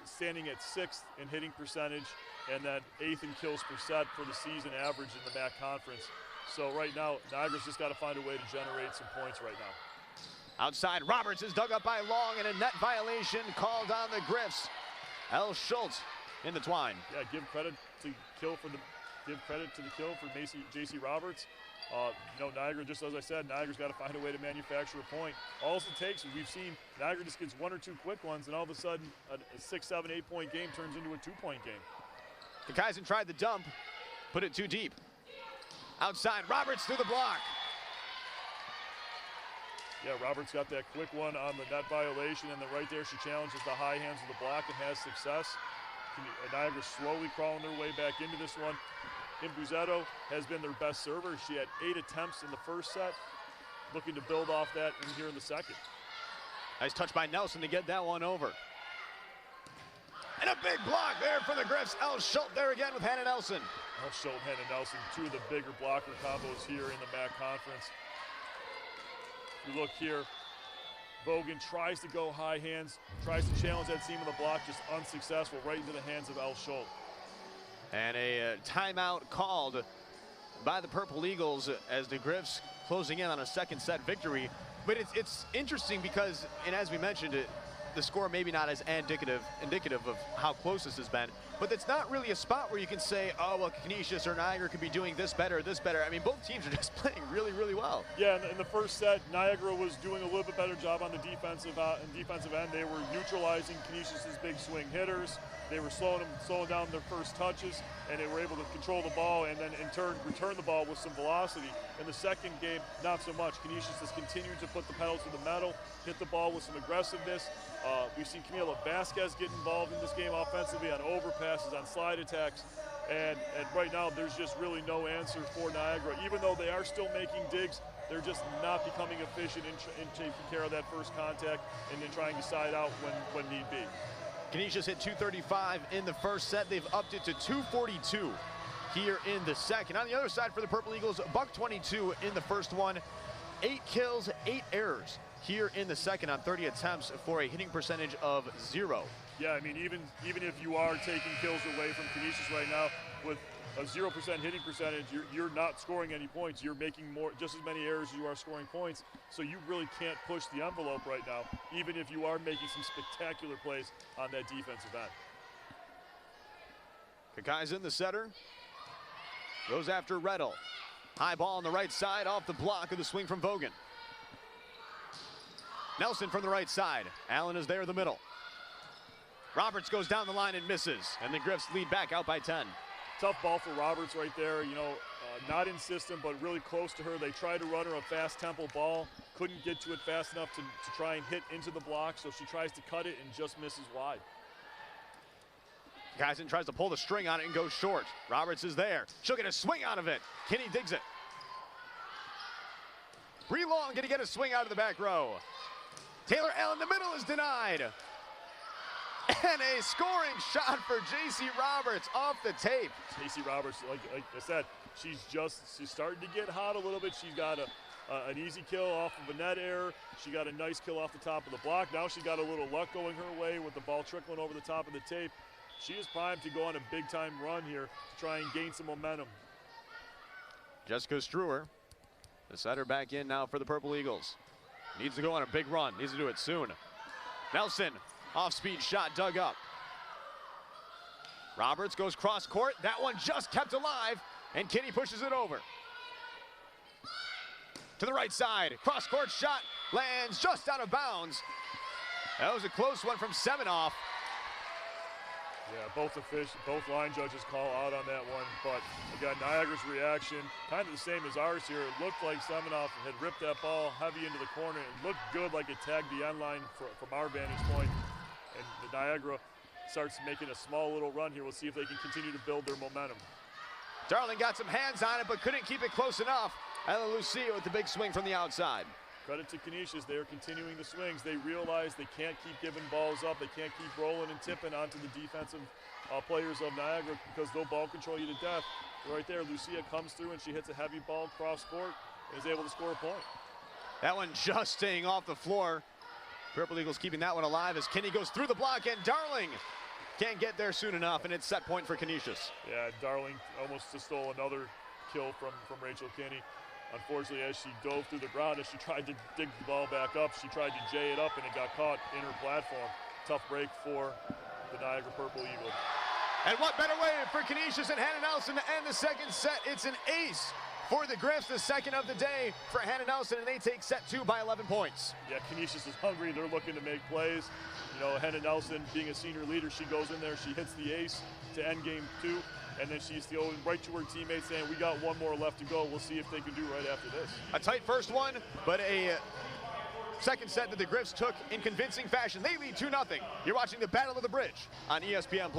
Standing at 6th in hitting percentage and that 8th in kills per set for the season average in the MAC conference. So right now, Niagara's just got to find a way to generate some points right now. Outside, Roberts is dug up by Long, and a net violation called on the Griffs. L. Schultz in the twine. Yeah, give credit to the kill for J.C. Roberts. Niagara, just as I said, Niagara's got to find a way to manufacture a point. All it takes is we've seen Niagara just gets 1 or 2 quick ones, and all of a sudden a 6, 7, 8 point game turns into a 2-point game. Kakaisen tried the dump, put it too deep. Outside, Roberts through the block. Yeah, Roberts got that quick one on the net violation, and then right there she challenges the high hands of the block and has success. Niagara slowly crawling their way back into this one. Imbuzetto has been their best server. She had 8 attempts in the first set, looking to build off that in here in the second. Nice touch by Nelson to get that one over. And a big block there for the Griffs. El Schultz there again with Hannah Nelson. El Schultz, Hannah Nelson, 2 of the bigger blocker combos here in the MAC conference. You look here, Bogan tries to go high hands, tries to challenge that seam of the block, just unsuccessful, right into the hands of El Schultz. And a timeout called by the Purple Eagles as the Griffs closing in on a second set victory. But it's interesting because, and as we mentioned, the score maybe not as indicative of how close this has been, but it's not really a spot where you can say, oh, well, Canisius or Niagara could be doing this better. I mean, both teams are just playing really, really well. Yeah, in the first set, Niagara was doing a little bit better job on the defensive end. They were neutralizing Canisius's big swing hitters. They were slowing down their first touches, and they were able to control the ball and then in turn return the ball with some velocity. In the second game, not so much. Canisius has continued to put the pedal to the metal, hit the ball with some aggressiveness. We've seen Camila Vasquez get involved in this game offensively on overpasses, on slide attacks, and right now there's just really no answer for Niagara. Even though they are still making digs, they're just not becoming efficient in taking care of that first contact and then trying to side out when need be. Canisius hit 235 in the first set. They've upped it to 242 here in the second. On the other side for the Purple Eagles, $122 in the first one. 8 kills, 8 errors here in the second on 30 attempts for a hitting percentage of 0. Yeah, I mean, even if you are taking kills away from Canisius right now, with a 0% hitting percentage, you're not scoring any points. You're making just as many errors as you are scoring points. So you really can't push the envelope right now, even if you are making some spectacular plays on that defensive end. Kakaisen, the setter, goes after Rettel. High ball on the right side, off the block of the swing from Vogan. Nelson from the right side. Allen is there in the middle. Roberts goes down the line and misses, and the Griffs lead back out by 10. Tough ball for Roberts right there. Not insistent, but really close to her. They tried to run her a fast tempo ball, couldn't get to it fast enough to try and hit into the block, so she tries to cut it and just misses wide. Kakaisen tries to pull the string on it and goes short. Roberts is there. She'll get a swing out of it. Kinney digs it. Bree Long going to get a swing out of the back row. Taylor L in the middle is denied. And a scoring shot for J.C. Roberts off the tape. J.C. Roberts, like I said, she's starting to get hot a little bit. She's got an easy kill off of a net error. She got a nice kill off the top of the block. Now she got a little luck going her way with the ball trickling over the top of the tape. She is primed to go on a big-time run here to try and gain some momentum. Jessica Struer, the setter, back in now for the Purple Eagles. Needs to go on a big run. Needs to do it soon. Nelson, off-speed shot dug up. Roberts goes cross court. That one just kept alive, and Kinney pushes it over. To the right side, cross court shot lands just out of bounds. That was a close one from Semenoff. Yeah, both line judges call out on that one, but again, Niagara's reaction, kind of the same as ours here. It looked like Semenoff had ripped that ball heavy into the corner. It looked good, like it tagged the end line from our vantage point. And the Niagara starts making a small little run here. We'll see if they can continue to build their momentum. Darling got some hands on it, but couldn't keep it close enough. Ella Lucia with the big swing from the outside. Credit to Canisius, they are continuing the swings. They realize they can't keep giving balls up. They can't keep rolling and tipping onto the defensive players of Niagara because they'll ball control you to death. Right there, Lucia comes through and she hits a heavy ball cross court and is able to score a point. That one just staying off the floor. Purple Eagles keeping that one alive as Kinney goes through the block, and Darling can't get there soon enough, and it's set point for Canisius. Yeah, Darling almost just stole another kill from Rachel Kinney. Unfortunately, as she dove through the ground, as she tried to dig the ball back up, she tried to jay it up, and it got caught in her platform. Tough break for the Niagara Purple Eagle. And what better way for Canisius and Hannah Nelson to end the second set? It's an ace for the Griffs, the second of the day for Hannah Nelson, and they take set 2 by 11 points. Yeah, Canisius is hungry. They're looking to make plays. You know, Hannah Nelson, being a senior leader, she goes in there, she hits the ace to end game 2, and then she's going right to her teammates saying, we got one more left to go. We'll see if they can do right after this. A tight first one, but a second set that the Griffs took in convincing fashion. They lead 2-0. You're watching the Battle of the Bridge on ESPN+.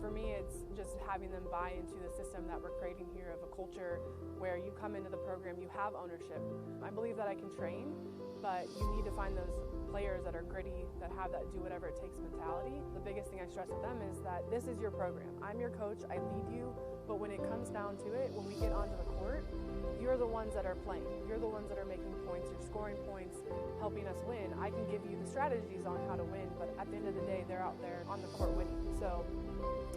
For me, it's just having them buy into the system that we're creating here of a culture where you come into the program, you have ownership. I believe that I can train, but you need to find those players that are gritty, that have that do whatever it takes mentality. The biggest thing I stress with them is that this is your program. I'm your coach, I lead you, but when it comes down to it, when we get onto the court, you're the ones that are playing. You're the ones that are making points, you're scoring points, helping us win. I can give you the strategies on how to win, but at the end of the day, they're out there on the court winning. So,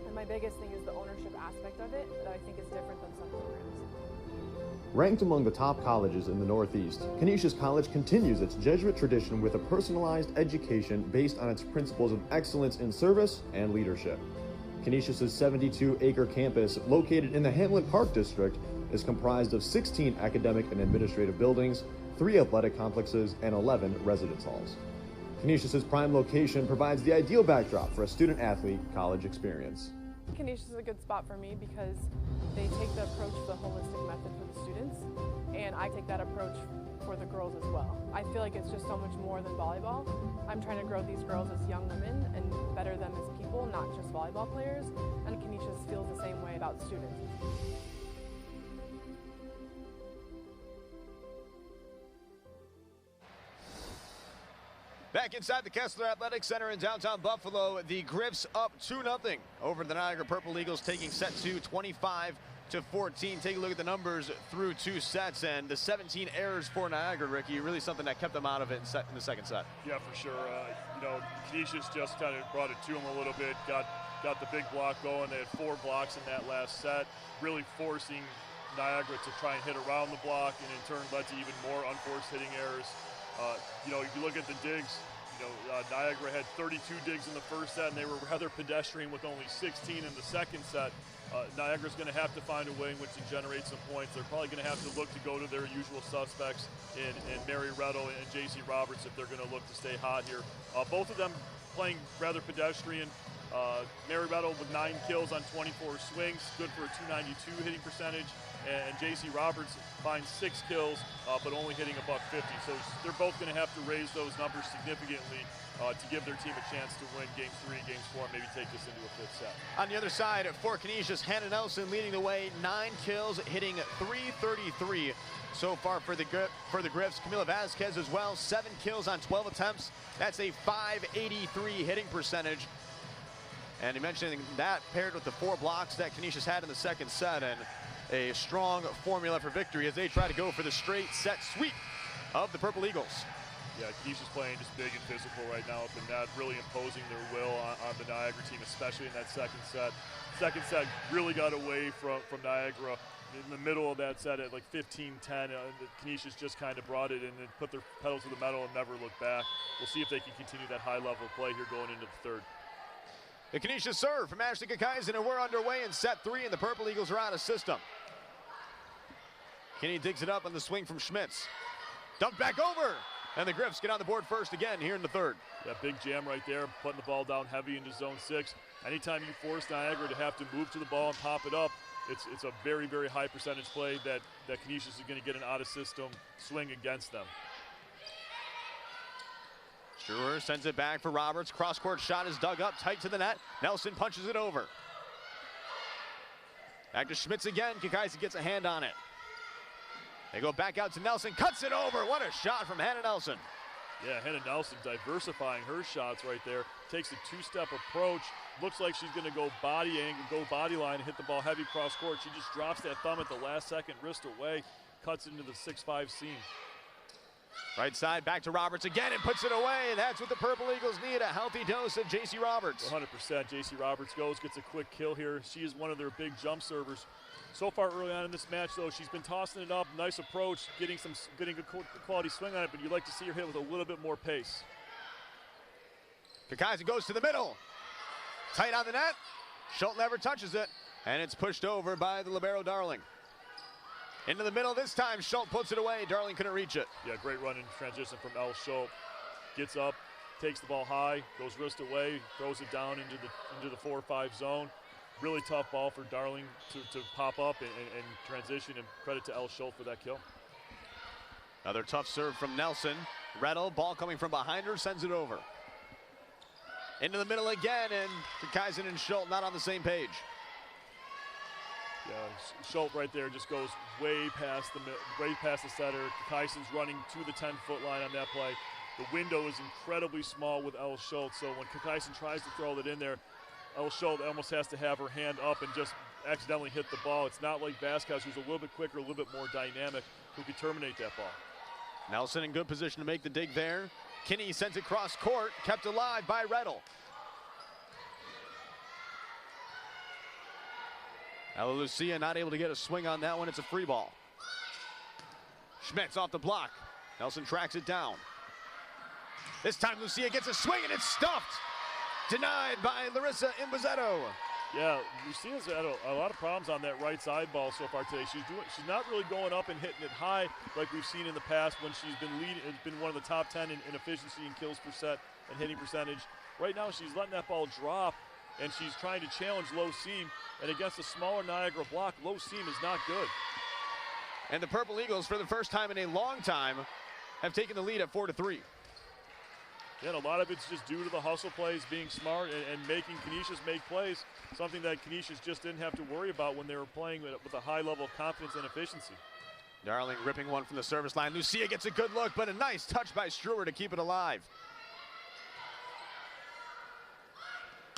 and my biggest thing is the ownership aspect of it that I think is different than some programs. Ranked among the top colleges in the Northeast, Canisius College continues its Jesuit tradition with a personalized education based on its principles of excellence in service and leadership. Canisius's 72-acre campus, located in the Hamlin Park District, is comprised of 16 academic and administrative buildings, 3 athletic complexes, and 11 residence halls. Canisius's prime location provides the ideal backdrop for a student-athlete college experience. Canisius is a good spot for me because they take the approach of the holistic method for the students, and I take that approach for the girls as well. I feel like it's just so much more than volleyball. I'm trying to grow these girls as young women and better them as people, not just volleyball players, and Canisius feels the same way about students. Back inside the Kessler Athletic Center in downtown Buffalo, the Griffs up 2-0 over the Niagara Purple Eagles, taking set 2, 25-14. Take a look at the numbers through 2 sets, and the 17 errors for Niagara, Ricky, really something that kept them out of it in the second set. Yeah, for sure. You know, Canisius just kind of brought it to them a little bit, got the big block going. They had 4 blocks in that last set, really forcing Niagara to try and hit around the block, and in turn led to even more unforced hitting errors. You know, if you look at the digs, you know, Niagara had 32 digs in the first set, and they were rather pedestrian with only 16 in the second set. Niagara's going to have to find a way in which to generate some points. They're probably going to have to look to go to their usual suspects in Mary Retto and JC Roberts if they're going to look to stay hot here. Both of them playing rather pedestrian. Mary Meadow with 9 kills on 24 swings, good for a .292 hitting percentage. And J.C. Roberts finds 6 kills, but only hitting a .150. So they're both going to have to raise those numbers significantly to give their team a chance to win Game 3, Games 4, and maybe take this into a 5th set. On the other side, for Canisius, Hannah Nelson leading the way, 9 kills, hitting .333 so far for the Griffs. Camila Vasquez as well, 7 kills on 12 attempts. That's a .583 hitting percentage. And you mentioned that paired with the 4 blocks that Canisius had in the second set, and a strong formula for victory as they try to go for the straight set sweep of the Purple Eagles. Yeah, Canisius playing just big and physical right now at the net, really imposing their will on the Niagara team, especially in that second set. Second set really got away from Niagara. In the middle of that set at like 15-10, Canisius just kind of brought it in and put their pedal to the metal and never looked back. We'll see if they can continue that high level of play here going into the third. The Canisius serve from Ashley Kakaisen, and we're underway in set 3, and the Purple Eagles are out of system. Kinney digs it up on the swing from Schmitz. Dumped back over, and the Griffs get on the board first again here in the third. Yeah, big jam right there, putting the ball down heavy into zone 6. Anytime you force Niagara to have to move to the ball and pop it up, it's a very, very high percentage play that Canisius is going to get an out-of-system swing against them. Struer sends it back for Roberts. Cross-court shot is dug up tight to the net. Nelson punches it over. Back to Schmitz again. Kakaisen gets a hand on it. They go back out to Nelson. Cuts it over. What a shot from Hannah Nelson. Yeah, Hannah Nelson diversifying her shots right there. Takes a 2-step approach. Looks like she's going to go body angle, go body line, and hit the ball heavy cross-court. She just drops that thumb at the last second, wrist away, cuts into the 6-5 seam. Right side, back to Roberts again and puts it away. That's what the Purple Eagles need, a healthy dose of J.C. Roberts. 100%. J.C. Roberts gets a quick kill here. She is one of their big jump servers. So far early on in this match, though, she's been tossing it up, nice approach, getting a quality swing on it, but you'd like to see her hit with a little bit more pace. Kakaisen goes to the middle. Tight on the net. Schultz never touches it, and it's pushed over by the libero Darling. Into the middle this time, Schultz puts it away. Darling couldn't reach it. Yeah, great run in transition from El Schultz. Gets up, takes the ball high, goes wrist away, throws it down into the 4-5 zone. Really tough ball for Darling to pop up and transition, and credit to El Schultz for that kill. Another tough serve from Nelson. Rettel, ball coming from behind her, sends it over. Into the middle again, and Kakaisen and Schultz not on the same page. Yeah, Schultz right there just goes way past the setter. Kakaisen's running to the 10-foot line on that play. The window is incredibly small with El Schultz, so when Kakaisen tries to throw it in there, El Schultz almost has to have her hand up and just accidentally hit the ball. It's not like Vasquez, who's a little bit quicker, a little bit more dynamic, who could terminate that ball. Nelson in good position to make the dig there. Kinney sends it cross court, kept alive by Rettel. Ella Lucia not able to get a swing on that one. It's a free ball. Schmitz off the block. Nelson tracks it down. This time Lucia gets a swing and it's stuffed. Denied by Larissa Imbozetto. Yeah, Lucia's had a lot of problems on that right side ball so far today. She's not really going up and hitting it high like we've seen in the past when she's been leading. It's been one of the top 10 in efficiency and kills per set and hitting percentage. Right now she's letting that ball drop, and she's trying to challenge low seam. And against a smaller Niagara block, low seam is not good. And the Purple Eagles, for the first time in a long time, have taken the lead at 4-3. Yeah, and a lot of it's just due to the hustle plays, being smart, and making Canisius make plays, something that Canisius just didn't have to worry about when they were playing with a high level of confidence and efficiency. Darling ripping one from the service line. Lucia gets a good look, but a nice touch by Struer to keep it alive.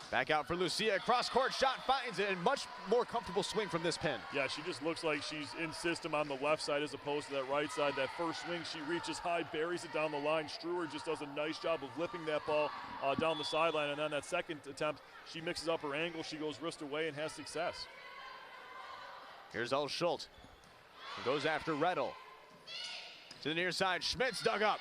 Back out for Lucia. Cross-court shot finds it, and much more comfortable swing from this pin. Yeah, she just looks like she's in system on the left side as opposed to that right side. That first swing, she reaches high, buries it down the line. Struer just does a nice job of whipping that ball down the sideline. And then that second attempt, she mixes up her angle. She goes wrist away and has success. Here's El Schultz. He goes after Rettel. To the near side, Schmitz dug up.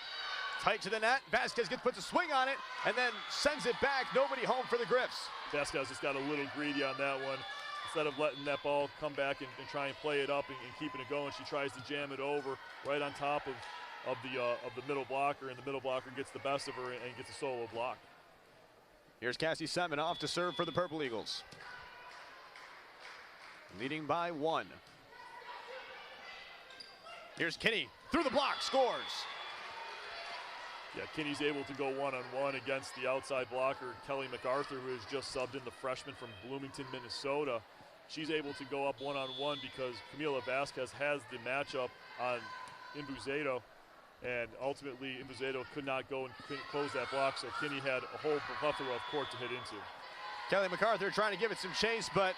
Tight to the net. Vasquez puts a swing on it and then sends it back. Nobody home for the Griffs. Vasquez just got a little greedy on that one. Instead of letting that ball come back and try and play it up and keeping it going, she tries to jam it over right on top of the middle blocker, and the middle blocker gets the best of her and gets a solo block. Here's Cassie Seminoff to serve for the Purple Eagles. Leading by 1. Here's Kinney through the block, scores. Yeah, Kinney's able to go one-on-one against the outside blocker, Kelly MacArthur, who has just subbed in the freshman from Bloomington, Minnesota. She's able to go up one-on-one because Camila Vasquez has the matchup on Imbuzeto, and ultimately Imbuzeto could not go and close that block, so Kinney had a whole plethora of court to hit into. Kelly MacArthur trying to give it some chase, but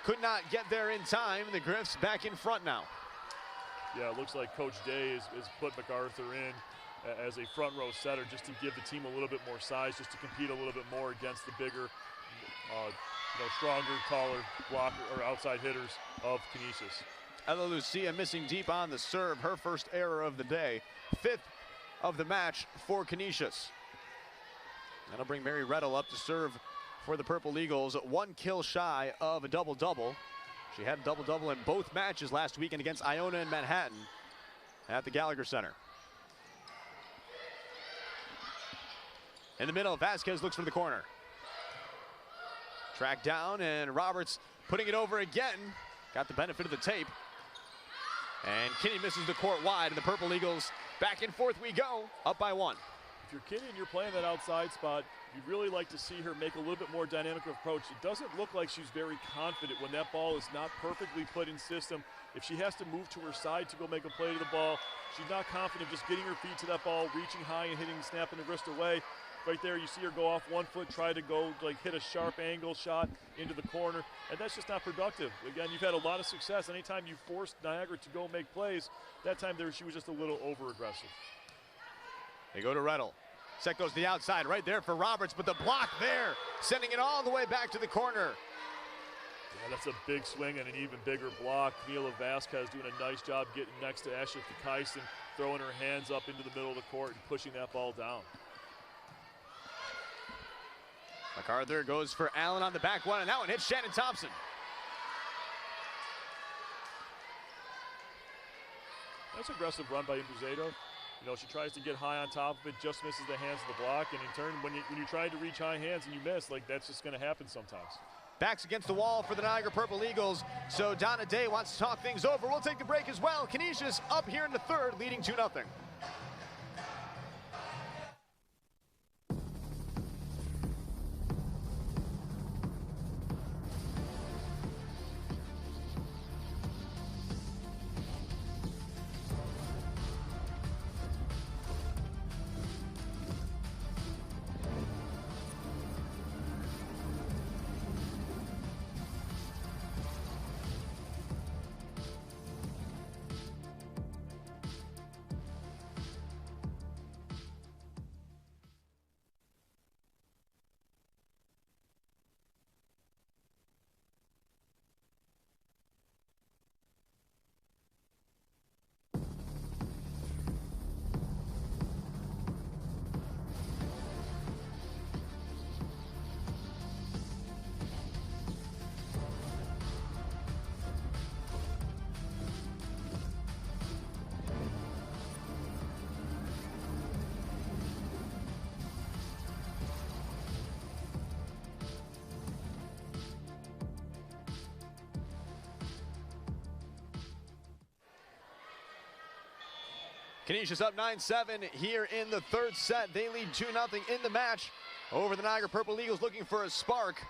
could not get there in time. The Griffs back in front now. Yeah, it looks like Coach Day has put MacArthur in as a front row setter just to give the team a little bit more size, just to compete a little bit more against the bigger, stronger, taller blocker or outside hitters of Canisius. Ella Lucia missing deep on the serve, her first error of the day. 5th of the match for Canisius. That'll bring Mary Rettel up to serve for the Purple Eagles, 1 kill shy of a double-double. She had a double-double in both matches last weekend against Iona and Manhattan at the Gallagher Center. In the middle, Vasquez looks for the corner. Tracked down, and Roberts putting it over again. Got the benefit of the tape. And Kinney misses the court wide, and the Purple Eagles back and forth we go, up by 1. If you're Kinney and you're playing that outside spot, you'd really like to see her make a little bit more dynamic approach. It doesn't look like she's very confident when that ball is not perfectly put in system. If she has to move to her side to go make a play to the ball, she's not confident just getting her feet to that ball, reaching high and hitting, snapping the wrist away. Right there, you see her go off 1 foot, try to go, hit a sharp angle shot into the corner, and that's just not productive. Again, you've had a lot of success. Anytime you forced Niagara to go make plays, that time there she was just a little over-aggressive. They go to Rettel. Set goes to the outside, right there for Roberts, but the block there, sending it all the way back to the corner. Yeah, that's a big swing and an even bigger block. Camila Vasquez doing a nice job getting next to Ashley Kyson, throwing her hands up into the middle of the court and pushing that ball down. MacArthur goes for Allen on the back one, and that one hits Shannon Thompson. Nice aggressive run by Imbuzeto. She tries to get high on top of it, just misses the hands of the block, and in turn, when you're trying to reach high hands and you miss, that's just going to happen sometimes. Backs against the wall for the Niagara Purple Eagles, so Donna Day wants to talk things over. We'll take the break as well. Canisius up here in the 3rd, leading 2-0. Canisius up 9-7 here in the 3rd set. They lead 2-0 in the match over the Niagara Purple Eagles, looking for a spark.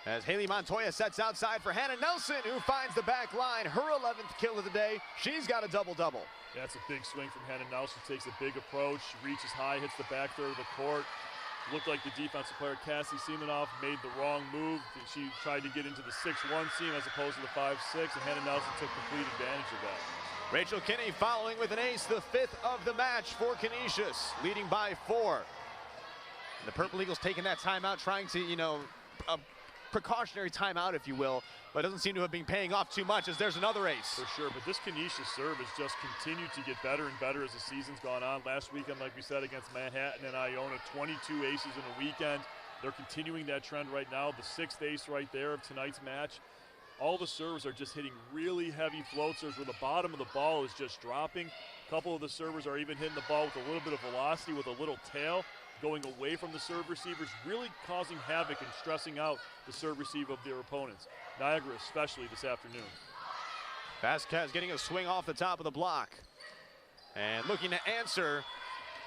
As Haley Montoya sets outside for Hannah Nelson, who finds the back line, her 11th kill of the day. She's got a double-double. Yeah, that's a big swing from Hannah Nelson. Takes a big approach, reaches high, hits the back third of the court. Looked like the defensive player, Cassie Seminoff, made the wrong move. She tried to get into the 6-1 seam as opposed to the 5-6, and Hannah Nelson took complete advantage of that. Rachel Kinney following with an ace, the 5th of the match for Canisius, leading by 4. And the Purple Eagles taking that timeout, trying to, a precautionary timeout, if you will, but it doesn't seem to have been paying off too much as there's another ace. For sure, but this Canisius serve has just continued to get better and better as the season's gone on. Last weekend, like we said, against Manhattan and Iona, 22 aces in a weekend. They're continuing that trend right now. The 6th ace right there of tonight's match. All the servers are just hitting really heavy floaters where the bottom of the ball is just dropping. A couple of the servers are even hitting the ball with a little bit of velocity with a little tail. going away from the serve receivers, really causing havoc and stressing out the serve receive of their opponents. Niagara especially this afternoon. Vasquez getting a swing off the top of the block. And looking to answer,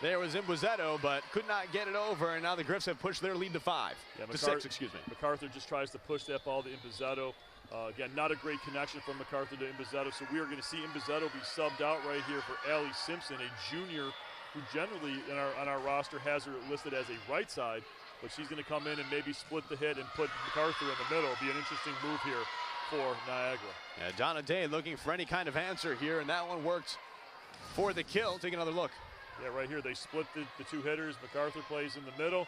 there was Imbuzetto, but could not get it over, and now the Griffs have pushed their lead to 6, excuse me. MacArthur just tries to push that ball to Imbuzetto. Again, not a great connection from MacArthur to Imbuzetto, so we are going to see Imbuzetto be subbed out right here for Allie Simpson, a junior who generally on our roster has her listed as a right side, but she's going to come in and maybe split the hit and put MacArthur in the middle. It'll be an interesting move here for Niagara. Yeah, Donna Day looking for any kind of answer here, and that one worked for the kill. Take another look. Yeah, right here they split the two hitters. MacArthur plays in the middle.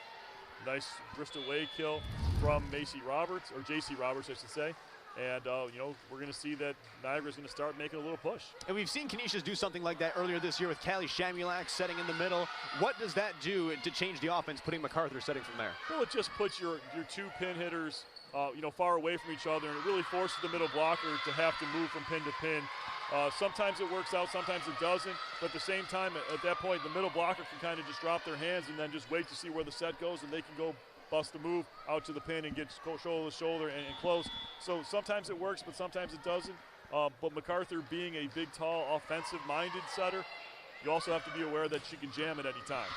Nice Bristol Way kill from Macy Roberts, or J.C. Roberts, I should say. And, you know, we're going to see that Niagara's going to start making a little push. And we've seen Canisius do something like that earlier this year with Callie Shamulak setting in the middle. What does that do to change the offense, putting MacArthur setting from there? Well, it just puts your two pin hitters, you know, far away from each other, and it really forces the middle blocker to have to move from pin to pin. Sometimes it works out, sometimes it doesn't. But at the same time, at that point, the middle blocker can kind of just drop their hands and then just wait to see where the set goes, and they can go bust the move out to the pin and get shoulder to shoulder and close. So sometimes it works, but sometimes it doesn't. But MacArthur being a big, tall, offensive-minded setter, you also have to be aware that she can jam at any time.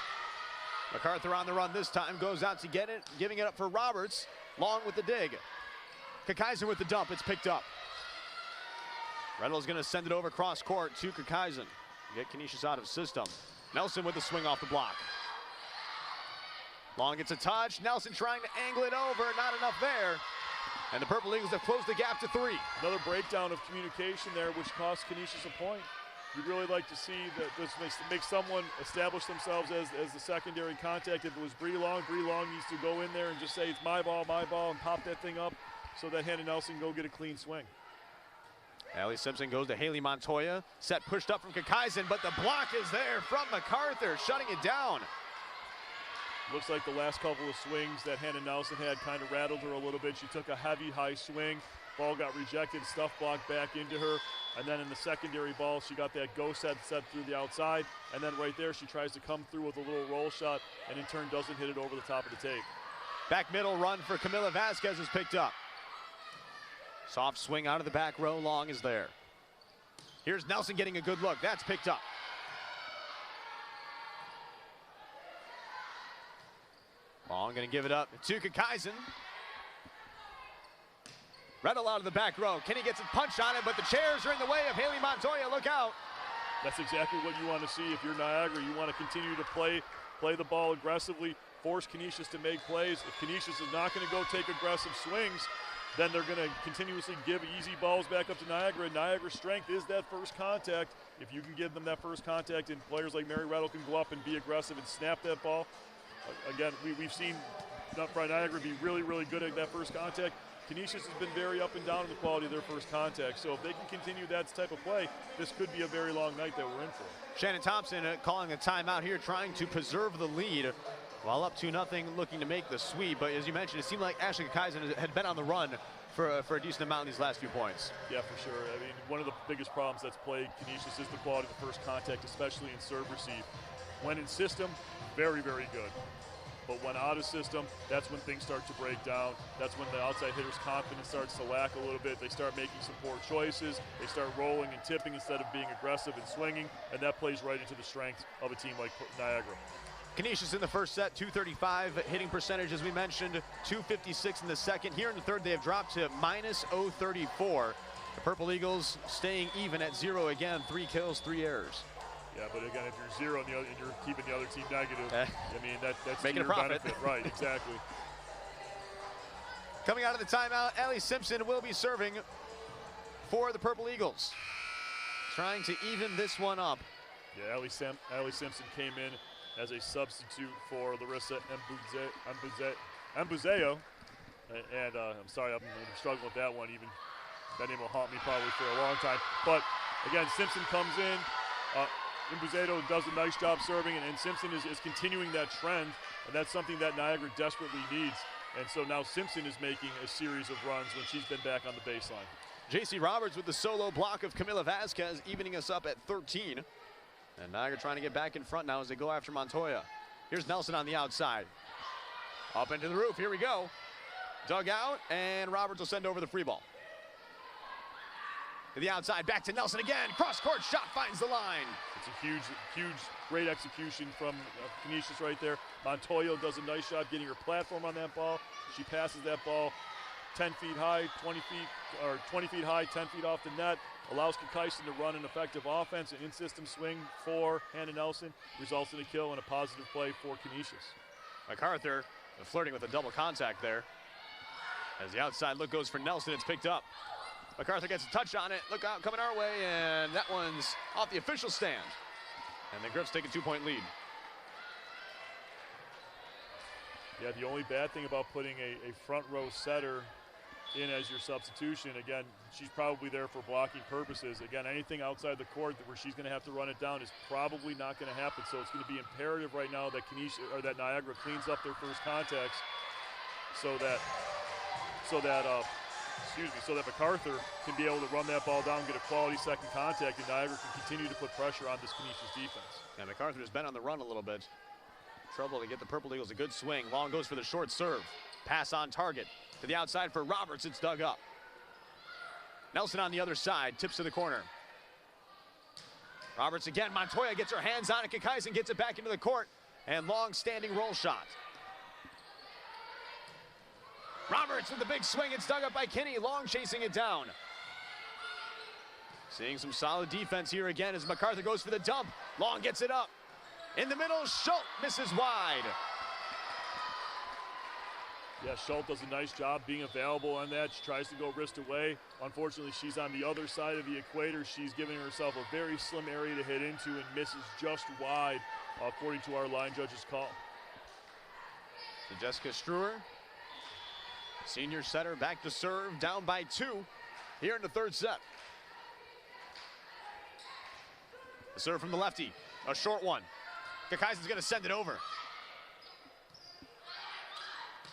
MacArthur on the run this time, goes out to get it, giving it up for Roberts. Long with the dig. Kakaisen with the dump, it's picked up. Reynolds going to send it over cross court to Kakaisen. Get Canisius out of system. Nelson with the swing off the block. Long gets a touch. Nelson trying to angle it over. Not enough there. And the Purple Eagles have closed the gap to 3. Another breakdown of communication there, which cost Canisius a point. You'd really like to see that this make someone establish themselves as the secondary contact. If it was Bree Long needs to go in there and just say it's my ball, and pop that thing up so that Hannah Nelson go get a clean swing. Allie Simpson goes to Haley Montoya. Set pushed up from Kakaisen, but the block is there from MacArthur, shutting it down. Looks like the last couple of swings that Hannah Nelson had kind of rattled her a little bit. She took a heavy, high swing. Ball got rejected, stuff blocked back into her. And then in the secondary ball, she got that go set through the outside. And then right there, she tries to come through with a little roll shot and in turn doesn't hit it over the top of the tape. Back middle run for Camila Vasquez is picked up. Soft swing out of the back row, Long is there. Here's Nelson getting a good look, that's picked up. Long gonna give it up to Kakaisen. Rettel out of the back row. Kenny gets a punch on it, but the chairs are in the way of Haley Montoya. Look out. That's exactly what you want to see if you're Niagara. You want to continue to play the ball aggressively, force Canisius to make plays. If Canisius is not going to go take aggressive swings, then they're going to continuously give easy balls back up to Niagara. Niagara's strength is that first contact. If you can give them that first contact and players like Mary Rettel can go up and be aggressive and snap that ball. Again, we've seen Niagara be really, really good at that first contact. Canisius has been very up and down in the quality of their first contact. So if they can continue that type of play, this could be a very long night that we're in for. Shannon Thompson calling a timeout here, trying to preserve the lead. While up 2-0, looking to make the sweep. But as you mentioned, it seemed like Ashley Kakaisen had been on the run for a decent amount in these last few points. Yeah, for sure. I mean, one of the biggest problems that's plagued Canisius is the quality of the first contact, especially in serve receive. When in system, very, very good. But when out of system, that's when things start to break down. That's when the outside hitter's confidence starts to lack a little bit. They start making some poor choices. They start rolling and tipping instead of being aggressive and swinging, and that plays right into the strength of a team like Niagara. Canisius in the first set, 235 hitting percentage, as we mentioned, 256 in the second. Here in the third, they have dropped to minus 034. The Purple Eagles staying even at 0 again, 3 kills, 3 errors. Yeah, but again, if you're 0 and you're keeping the other team negative, I mean, that's making to your a profit. benefit. Right, exactly. Coming out of the timeout, Allie Simpson will be serving for the Purple Eagles. Trying to even this one up. Yeah, Allie Simpson came in as a substitute for Larissa Mbuzeo. And I'm sorry, I'm struggling with that one. Even that name will haunt me probably for a long time. But again, Simpson comes in. Mbuzeo does a nice job serving, and Simpson is continuing that trend, and that's something that Niagara desperately needs. And so now Simpson is making a series of runs when she's been back on the baseline. J.C. Roberts with the solo block of Camila Vasquez, evening us up at 13. And Niagara trying to get back in front now as they go after Montoya. Here's Nelson on the outside. Up into the roof, here we go. Dug out, and Roberts will send over the free ball. To the outside, back to Nelson again. Cross-court shot finds the line. It's a huge, great execution from Canisius right there. Montoya does a nice job getting her platform on that ball. She passes that ball 10 feet high, 20 feet high, 10 feet off the net. Allows Canisius to run an effective offense. An in-system swing for Hannah Nelson results in a kill and a positive play for Canisius. MacArthur flirting with a double contact there. As the outside look goes for Nelson, it's picked up. MacArthur gets a touch on it. Look out, coming our way, and that one's off the official stand. And the Griffs take a 2-point lead. Yeah, the only bad thing about putting a front row setter in as your substitution, again, she's probably there for blocking purposes. Again, anything outside the court where she's going to have to run it down is probably not going to happen. So it's going to be imperative right now that that Niagara cleans up their first contacts so that MacArthur can be able to run that ball down, get a quality second contact, and Niagara can continue to put pressure on this Canisius defense. And MacArthur has been on the run a little bit. Trouble to get the Purple Eagles a good swing. Long goes for the short serve. Pass on target. To the outside for Roberts, it's dug up. Nelson on the other side, tips to the corner. Roberts again, Montoya gets her hands on it. Canisius gets it back into the court. And long standing roll shot. Roberts with the big swing, it's dug up by Kinney. Long chasing it down. Seeing some solid defense here again as MacArthur goes for the dump. Long gets it up. In the middle, Schultz misses wide. Yeah, Schultz does a nice job being available on that. She tries to go wrist away. Unfortunately, she's on the other side of the equator. She's giving herself a very slim area to hit into and misses just wide, according to our line judge's call. So Jessica Struer, senior setter, back to serve, down by 2 here in the third set. The serve from the lefty, a short one. Canisius is going to send it over.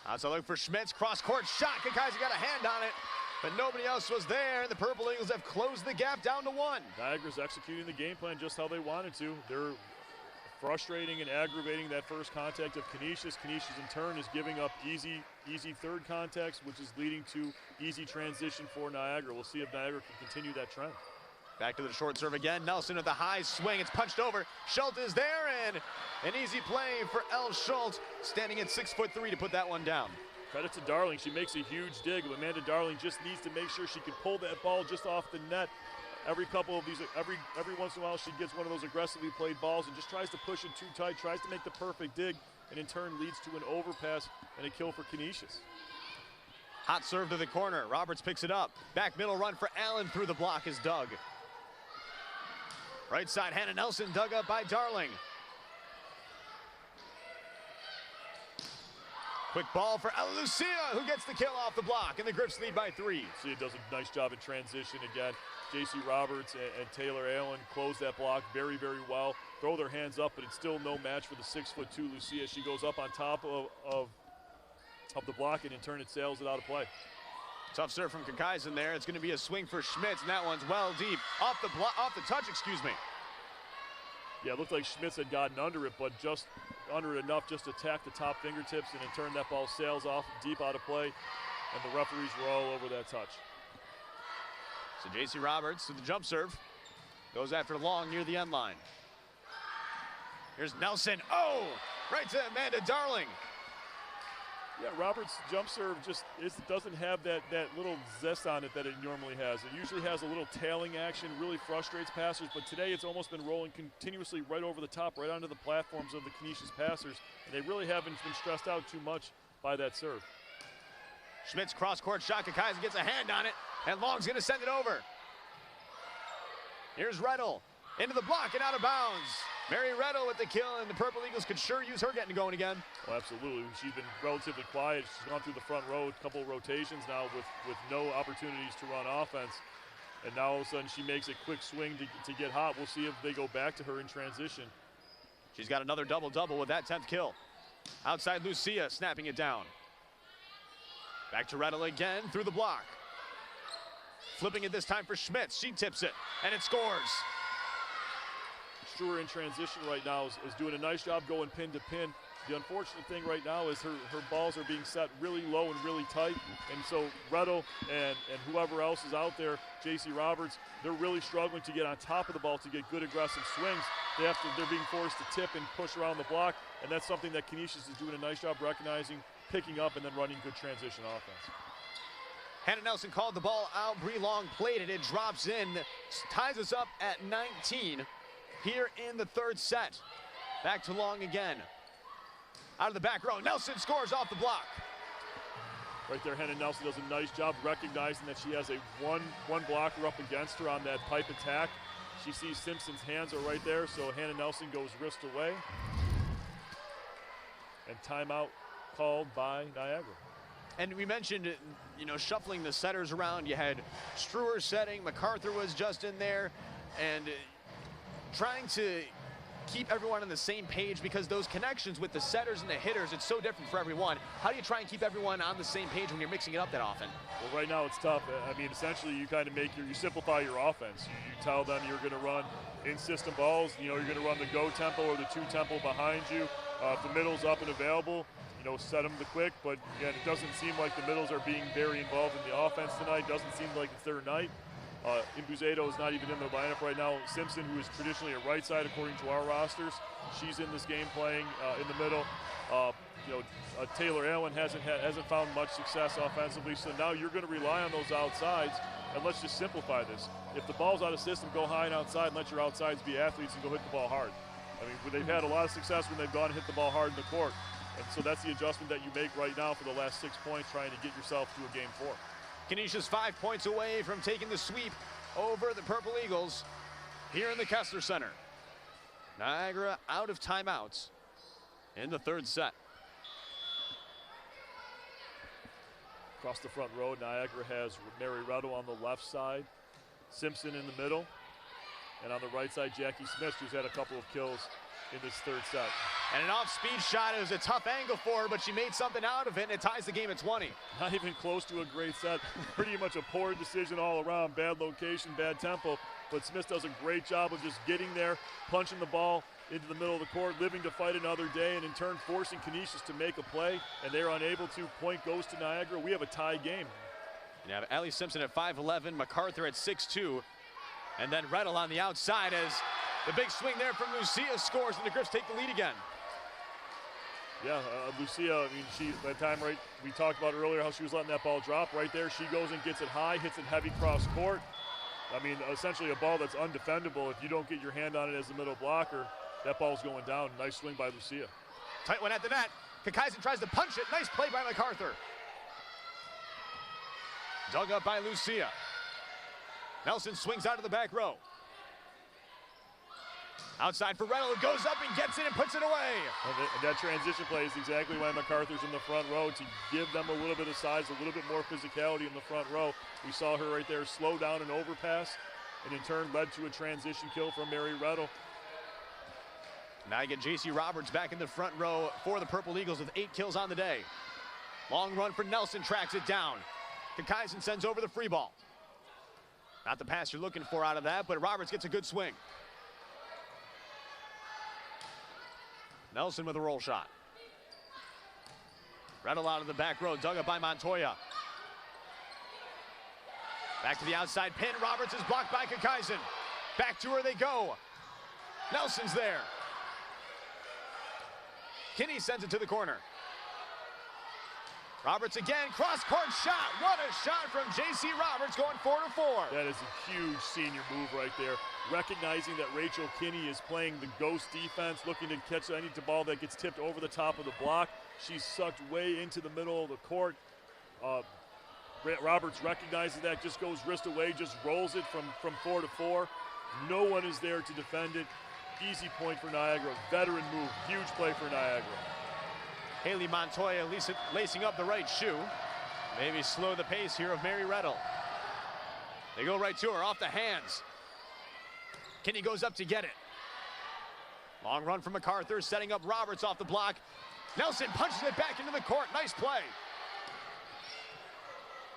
Outside look for Schmitz, cross-court shot. Canisius got a hand on it, but nobody else was there. The Purple Eagles have closed the gap down to 1. Niagara's executing the game plan just how they wanted to. They're frustrating and aggravating that first contact of Canisius. Canisius in turn is giving up easy third contacts, which is leading to easy transition for Niagara. We'll see if Niagara can continue that trend. Back to the short serve again. Nelson with the high swing. It's punched over. Schultz is there, and an easy play for Elle Schultz, standing at 6'3" to put that one down. Credit to Darling. She makes a huge dig. Amanda Darling just needs to make sure she can pull that ball just off the net. Every couple of these, every once in a while, she gets one of those aggressively played balls and just tries to push it too tight, tries to make the perfect dig, and in turn leads to an overpass and a kill for Canisius. Hot serve to the corner. Roberts picks it up. Back middle run for Allen through the block is Doug. Right side, Hannah Nelson dug up by Darling. Quick ball for Lucia, who gets the kill off the block, and the Griffs lead by 3. Lucia does a nice job in transition again. J.C. Roberts and Taylor Allen close that block very, very well. Throw their hands up, but it's still no match for the 6'2" Lucia. She goes up on top of the block, and in turn it sails it out of play. Tough serve from Canisius there. It's going to be a swing for Schmitz, and that one's well deep. Off the touch, excuse me. Yeah, it looked like Schmitz had gotten under it, but just under it enough just to attack the top fingertips, and in turn that ball sails off deep out of play, and the referees were all over that touch. So J.C. Roberts with the jump serve. Goes after Long near the end line. Here's Nelson. Oh, right to Amanda Darling. Yeah, Roberts' jump serve just doesn't have that little zest on it that it normally has. It usually has a little tailing action, really frustrates passers, but today it's almost been rolling continuously right over the top, right onto the platforms of the Canisius passers, and they really haven't been stressed out too much by that serve. Schmitz cross-court shot. Canisius gets a hand on it, and Long's going to send it over. Here's Rettel into the block and out of bounds. Mary Rettel with the kill, and the Purple Eagles could sure use her getting going again. Oh, absolutely. She's been relatively quiet. She's gone through the front row, a couple of rotations now with no opportunities to run offense. And now all of a sudden she makes a quick swing to get hot. We'll see if they go back to her in transition. She's got another double-double with that 10th kill. Outside Lucia snapping it down. Back to Rettel again through the block. Flipping it this time for Schmitz. She tips it, and it scores. Struer in transition right now is doing a nice job going pin to pin. The unfortunate thing right now is her balls are being set really low and really tight, and so Retto and whoever else is out there, J.C. Roberts, they're really struggling to get on top of the ball to get good aggressive swings. They're being forced to tip and push around the block, and that's something that Canisius is doing a nice job recognizing, picking up, and then running good transition offense. Hannah Nelson called the ball out. Bree Long played it. It drops in, ties us up at 19 here in the third set. Back to Long again. Out of the back row, Nelson scores off the block. Right there, Hannah Nelson does a nice job recognizing that she has a one blocker up against her on that pipe attack. She sees Simpson's hands are right there, so Hannah Nelson goes wrist away. And timeout called by Niagara. And we mentioned, you know, shuffling the setters around. You had Struer setting, MacArthur was just in there, and trying to keep everyone on the same page, because those connections with the setters and the hitters, it's so different for everyone. How do you try and keep everyone on the same page when you're mixing it up that often? Well, right now it's tough. I mean, essentially you kind of you simplify your offense. You tell them you're going to run in-system balls. You know, you're going to run the go tempo or the two tempo behind you. If the middle's up and available, you know, set them the quick. But again, it doesn't seem like the middles are being very involved in the offense tonight. Doesn't seem like it's their night. Imbuzeto is not even in the lineup right now. Simpson, who is traditionally a right side according to our rosters, she's in this game playing in the middle. You know, Taylor Allen hasn't found much success offensively, so now you're going to rely on those outsides. And let's just simplify this. If the ball's out of system, go high and outside and let your outsides be athletes and go hit the ball hard. I mean, they've had a lot of success when they've gone and hit the ball hard in the court. And so that's the adjustment that you make right now for the last 6 points, trying to get yourself to a game 4. Canisius 5 points away from taking the sweep over the Purple Eagles here in the Kessler Center. Niagara out of timeouts in the third set. Across the front row, Niagara has Mary Retto on the left side, Simpson in the middle, and on the right side, Jackie Smith, who's had a couple of kills in this third set. And an off-speed shot. It was a tough angle for her, but she made something out of it, and it ties the game at 20. Not even close to a great set. Pretty much a poor decision all around. Bad location, bad tempo. But Smith does a great job of just getting there, punching the ball into the middle of the court, living to fight another day, and in turn forcing Canisius to make a play, and they're unable to. Point goes to Niagara. We have a tie game. You have Allie Simpson at 5'11", MacArthur at 6'2", and then Rettel on the outside as the big swing there from Lucia scores, and the Griffs take the lead again. Yeah, Lucia, I mean, that time, right, we talked about earlier how she was letting that ball drop. Right there, she goes and gets it high, hits it heavy cross court. I mean, essentially a ball that's undefendable. If you don't get your hand on it as the middle blocker, that ball's going down. Nice swing by Lucia. Tight one at the net. Kakaisen tries to punch it. Nice play by MacArthur. Dug up by Lucia. Nelson swings out of the back row. Outside for Rettel, who goes up and gets it and puts it away. And that transition play is exactly why MacArthur's in the front row, to give them a little bit of size, a little bit more physicality in the front row. We saw her right there slow down an overpass, and in turn led to a transition kill from Mary Rettel. Now you get J.C. Roberts back in the front row for the Purple Eagles with 8 kills on the day. Long run for Nelson, tracks it down. Kakaisen sends over the free ball. Not the pass you're looking for out of that, but Roberts gets a good swing. Nelson with a roll shot. Rettel out of the back row, dug up by Montoya. Back to the outside pin. Roberts is blocked by Kakaisen. Back to her they go. Nelson's there. Kinney sends it to the corner. Roberts again, cross-court shot. What a shot from J.C. Roberts, going 4-4. That is a huge senior move right there. Recognizing that Rachel Kinney is playing the ghost defense, looking to catch any ball that gets tipped over the top of the block. She's sucked way into the middle of the court. Roberts recognizes that, just goes wrist away, just rolls it from 4-4. No one is there to defend it. Easy point for Niagara. Veteran move. Huge play for Niagara. Haley Montoya lacing up the right shoe. Maybe slow the pace here of Mary Rettel. They go right to her, off the hands. Kinney goes up to get it. Long run from MacArthur, setting up Roberts off the block. Nelson punches it back into the court. Nice play.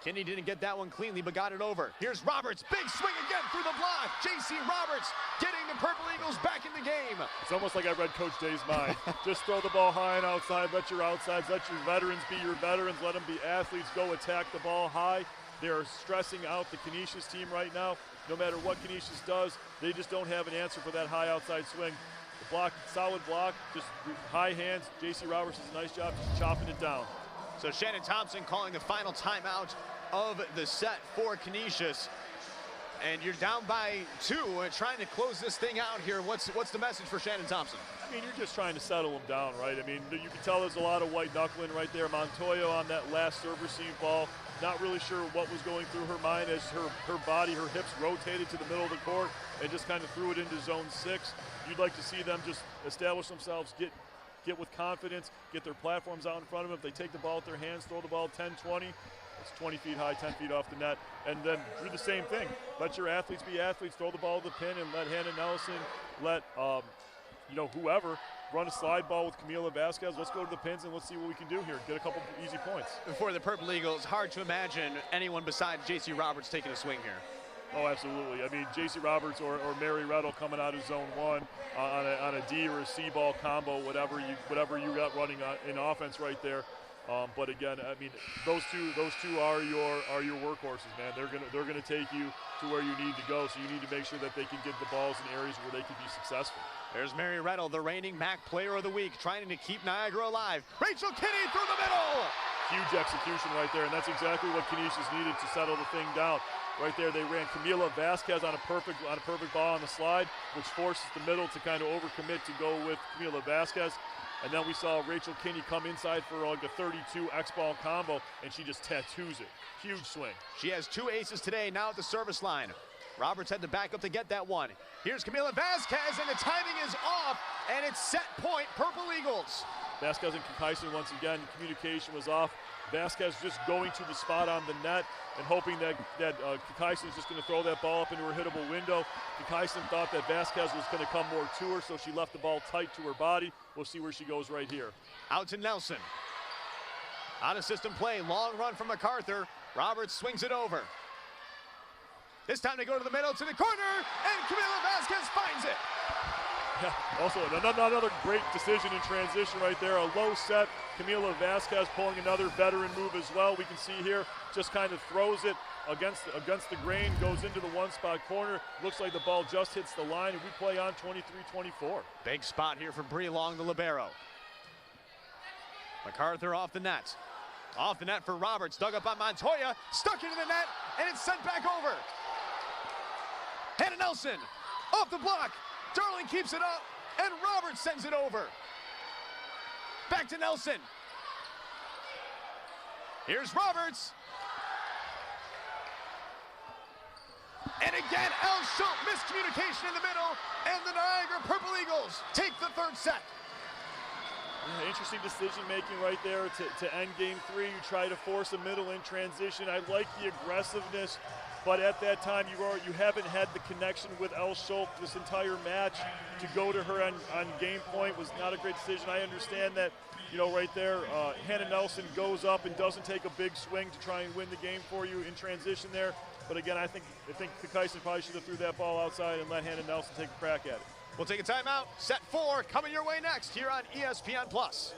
Kinney didn't get that one cleanly, but got it over. Here's Roberts, big swing again through the block. J.C. Roberts getting the Purple Eagles back in the game. It's almost like I read Coach Day's mind. Just throw the ball high and outside, let your outsides, let your veterans be your veterans, let them be athletes, go attack the ball high. They're stressing out the Canisius team right now. No matter what Canisius does, they just don't have an answer for that high outside swing. The block, solid block, just high hands. J.C. Roberts does a nice job just chopping it down. So Shannon Thompson calling the final timeout of the set for Canisius. And you're down by 2 and trying to close this thing out here. What's the message for Shannon Thompson? I mean, you're just trying to settle them down, right? I mean, you can tell there's a lot of white knuckling right there. Montoya on that last serve receive ball, not really sure what was going through her mind as her body, her hips rotated to the middle of the court and just kind of threw it into zone 6. You'd like to see them just establish themselves, get with confidence, get their platforms out in front of them. If they take the ball with their hands, throw the ball 10, 20, it's 20 feet high, 10 feet off the net, and then do the same thing. Let your athletes be athletes, throw the ball to the pin, and let Hannah Nelson, let whoever run a slide ball with Camila Vasquez. Let's go to the pins and let's see what we can do here. Get a couple easy points. For the Purple Eagles, hard to imagine anyone besides J.C. Roberts taking a swing here. Oh, absolutely. I mean, J.C. Roberts or Mary Reddle coming out of zone 1 on a D or a C ball combo, whatever you got running in offense right there. But again, I mean, those two are your workhorses, man. They're gonna take you to where you need to go. So you need to make sure that they can get the balls in areas where they can be successful. There's Mary Reddle, the reigning MAC Player of the Week, trying to keep Niagara alive. Rachel Kinney through the middle. Huge execution right there, and that's exactly what Canisius needed to settle the thing down. Right there, they ran Camila Vasquez on a perfect ball on the slide, which forces the middle to kind of overcommit to go with Camila Vasquez. And then we saw Rachel Kinney come inside for like a 32 X-ball combo, and she just tattoos it. Huge swing. She has 2 aces today, now at the service line. Roberts had to back up to get that one. Here's Camila Vasquez, and the timing is off, and it's set point, Purple Eagles. Vasquez and Kakaisen once again, communication was off. Vasquez just going to the spot on the net and hoping that Kakaisen is just going to throw that ball up into her hittable window. Kakaisen thought that Vasquez was going to come more to her, so she left the ball tight to her body. We'll see where she goes right here. Out to Nelson. Out of system play, long run from MacArthur. Roberts swings it over. This time they go to the middle, to the corner, and Camila Vasquez finds it. Yeah, also another great decision in transition right there. A low set, Camila Vasquez pulling another veteran move as well. We can see here, just kind of throws it against the grain, goes into the one-spot corner. Looks like the ball just hits the line, and we play on 23-24. Big spot here for Bree Long, the libero. MacArthur off the net. Off the net for Roberts, dug up by Montoya, stuck into the net, and it's sent back over. Hannah Nelson, off the block. Darling keeps it up, and Roberts sends it over. Back to Nelson. Here's Roberts. And again, El Schultz, miscommunication in the middle, and the Niagara Purple Eagles take the 3rd set. Yeah, interesting decision making right there to end game 3. You try to force a middle in transition. I like the aggressiveness, but at that time you haven't had the connection with El Schultz this entire match. To go to her on game point was not a great decision. I understand that, right there, Hannah Nelson goes up and doesn't take a big swing to try and win the game for you in transition there. But again, I think Kakaisen probably should have threw that ball outside and let Hannah Nelson take a crack at it. We'll take a timeout. Set 4 coming your way next here on ESPN+.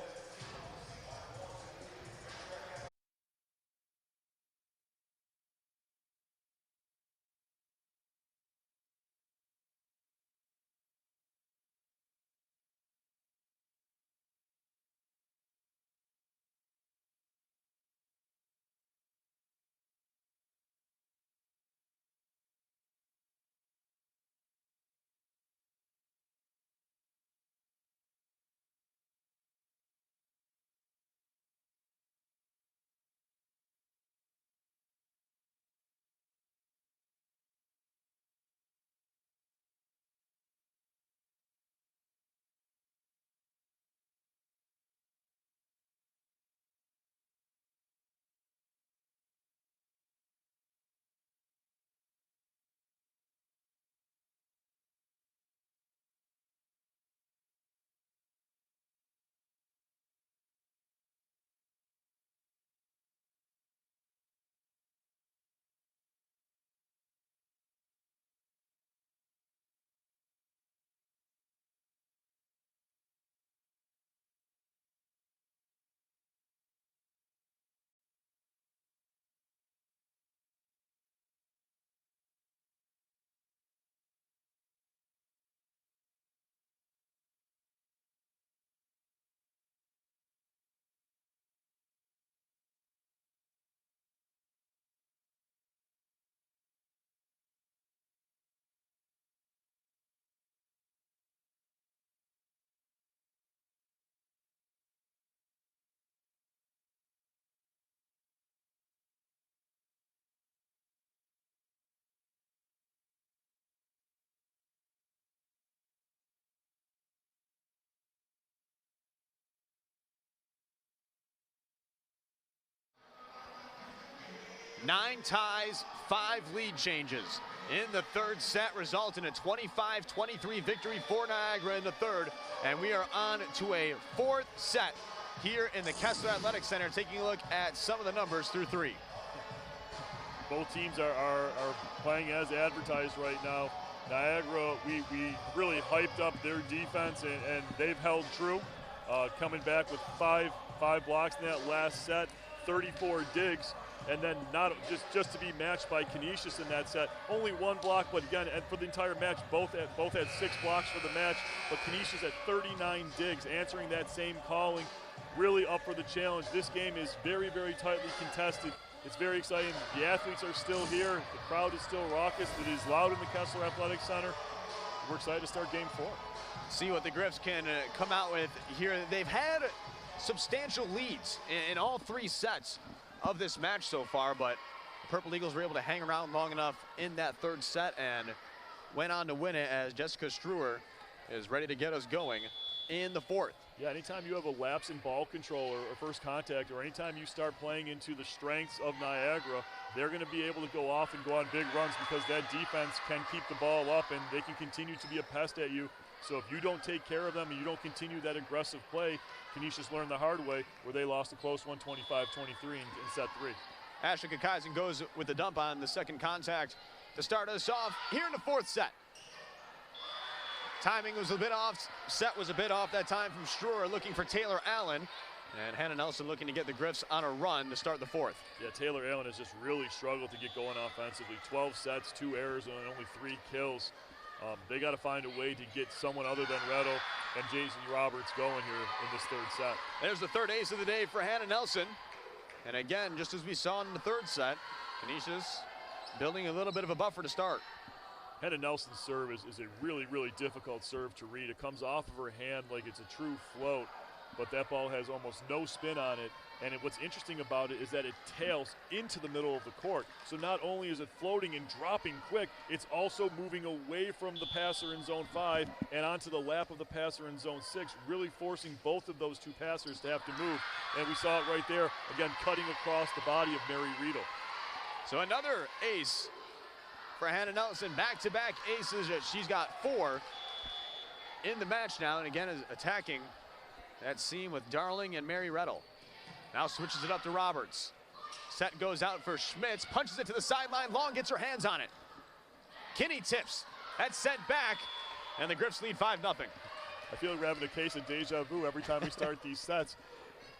9 ties, 5 lead changes in the third set, result in a 25-23 victory for Niagara in the third. And we are on to a fourth set here in the Kessler Athletic Center, taking a look at some of the numbers through 3. Both teams are playing as advertised right now. Niagara, we really hyped up their defense, and they've held true, coming back with five blocks in that last set, 34 digs, and then not just to be matched by Canisius in that set. Only 1 block, but again, and for the entire match, both had 6 blocks for the match, but Canisius had 39 digs, answering that same calling, really up for the challenge. This game is very, very tightly contested. It's very exciting. The athletes are still here. The crowd is still raucous. It is loud in the Kessler Athletic Center. We're excited to start game 4. See what the Griffs can come out with here. They've had substantial leads in all 3 sets of this match so far, but the Purple Eagles were able to hang around long enough in that third set and went on to win it, as Jessica Struer is ready to get us going in the fourth. Yeah, anytime you have a lapse in ball control or first contact, or anytime you start playing into the strengths of Niagara, they're going to be able to go off and go on big runs, because that defense can keep the ball up and they can continue to be a pest at you. So if you don't take care of them and you don't continue that aggressive play, Canisius learned the hard way, where they lost a close one, 25-23 in set 3. Ashley Kakaisen goes with the dump on the second contact to start us off here in the fourth set. Timing was a bit off, set was a bit off that time from Struer, looking for Taylor Allen. And Hannah Nelson looking to get the Griffs on a run to start the fourth. Yeah, Taylor Allen has just really struggled to get going offensively. 12 sets, 2 errors, and only 3 kills. They got to find a way to get someone other than Retto and Jason Roberts going here in this third set. There's the third ace of the day for Hannah Nelson. And again, just as we saw in the third set, Canisius building a little bit of a buffer to start. Hannah Nelson's serve is a really, really difficult serve to read. It comes off of her hand like it's a true float, but that ball has almost no spin on it. And what's interesting about it is that it tails into the middle of the court. So not only is it floating and dropping quick, it's also moving away from the passer in zone 5 and onto the lap of the passer in zone 6, really forcing both of those 2 passers to have to move. And we saw it right there, again, cutting across the body of Mary Riedel. So another ace for Hannah Nelson, back-to-back aces. She's got 4 in the match now, and again is attacking that seam with Darling and Mary Rettel. Now switches it up to Roberts. Set goes out for Schmitz, punches it to the sideline. Long gets her hands on it. Kinney tips. That's sent back, and the Griffs lead 5-0. I feel like we're having a case of deja vu every time we start these sets.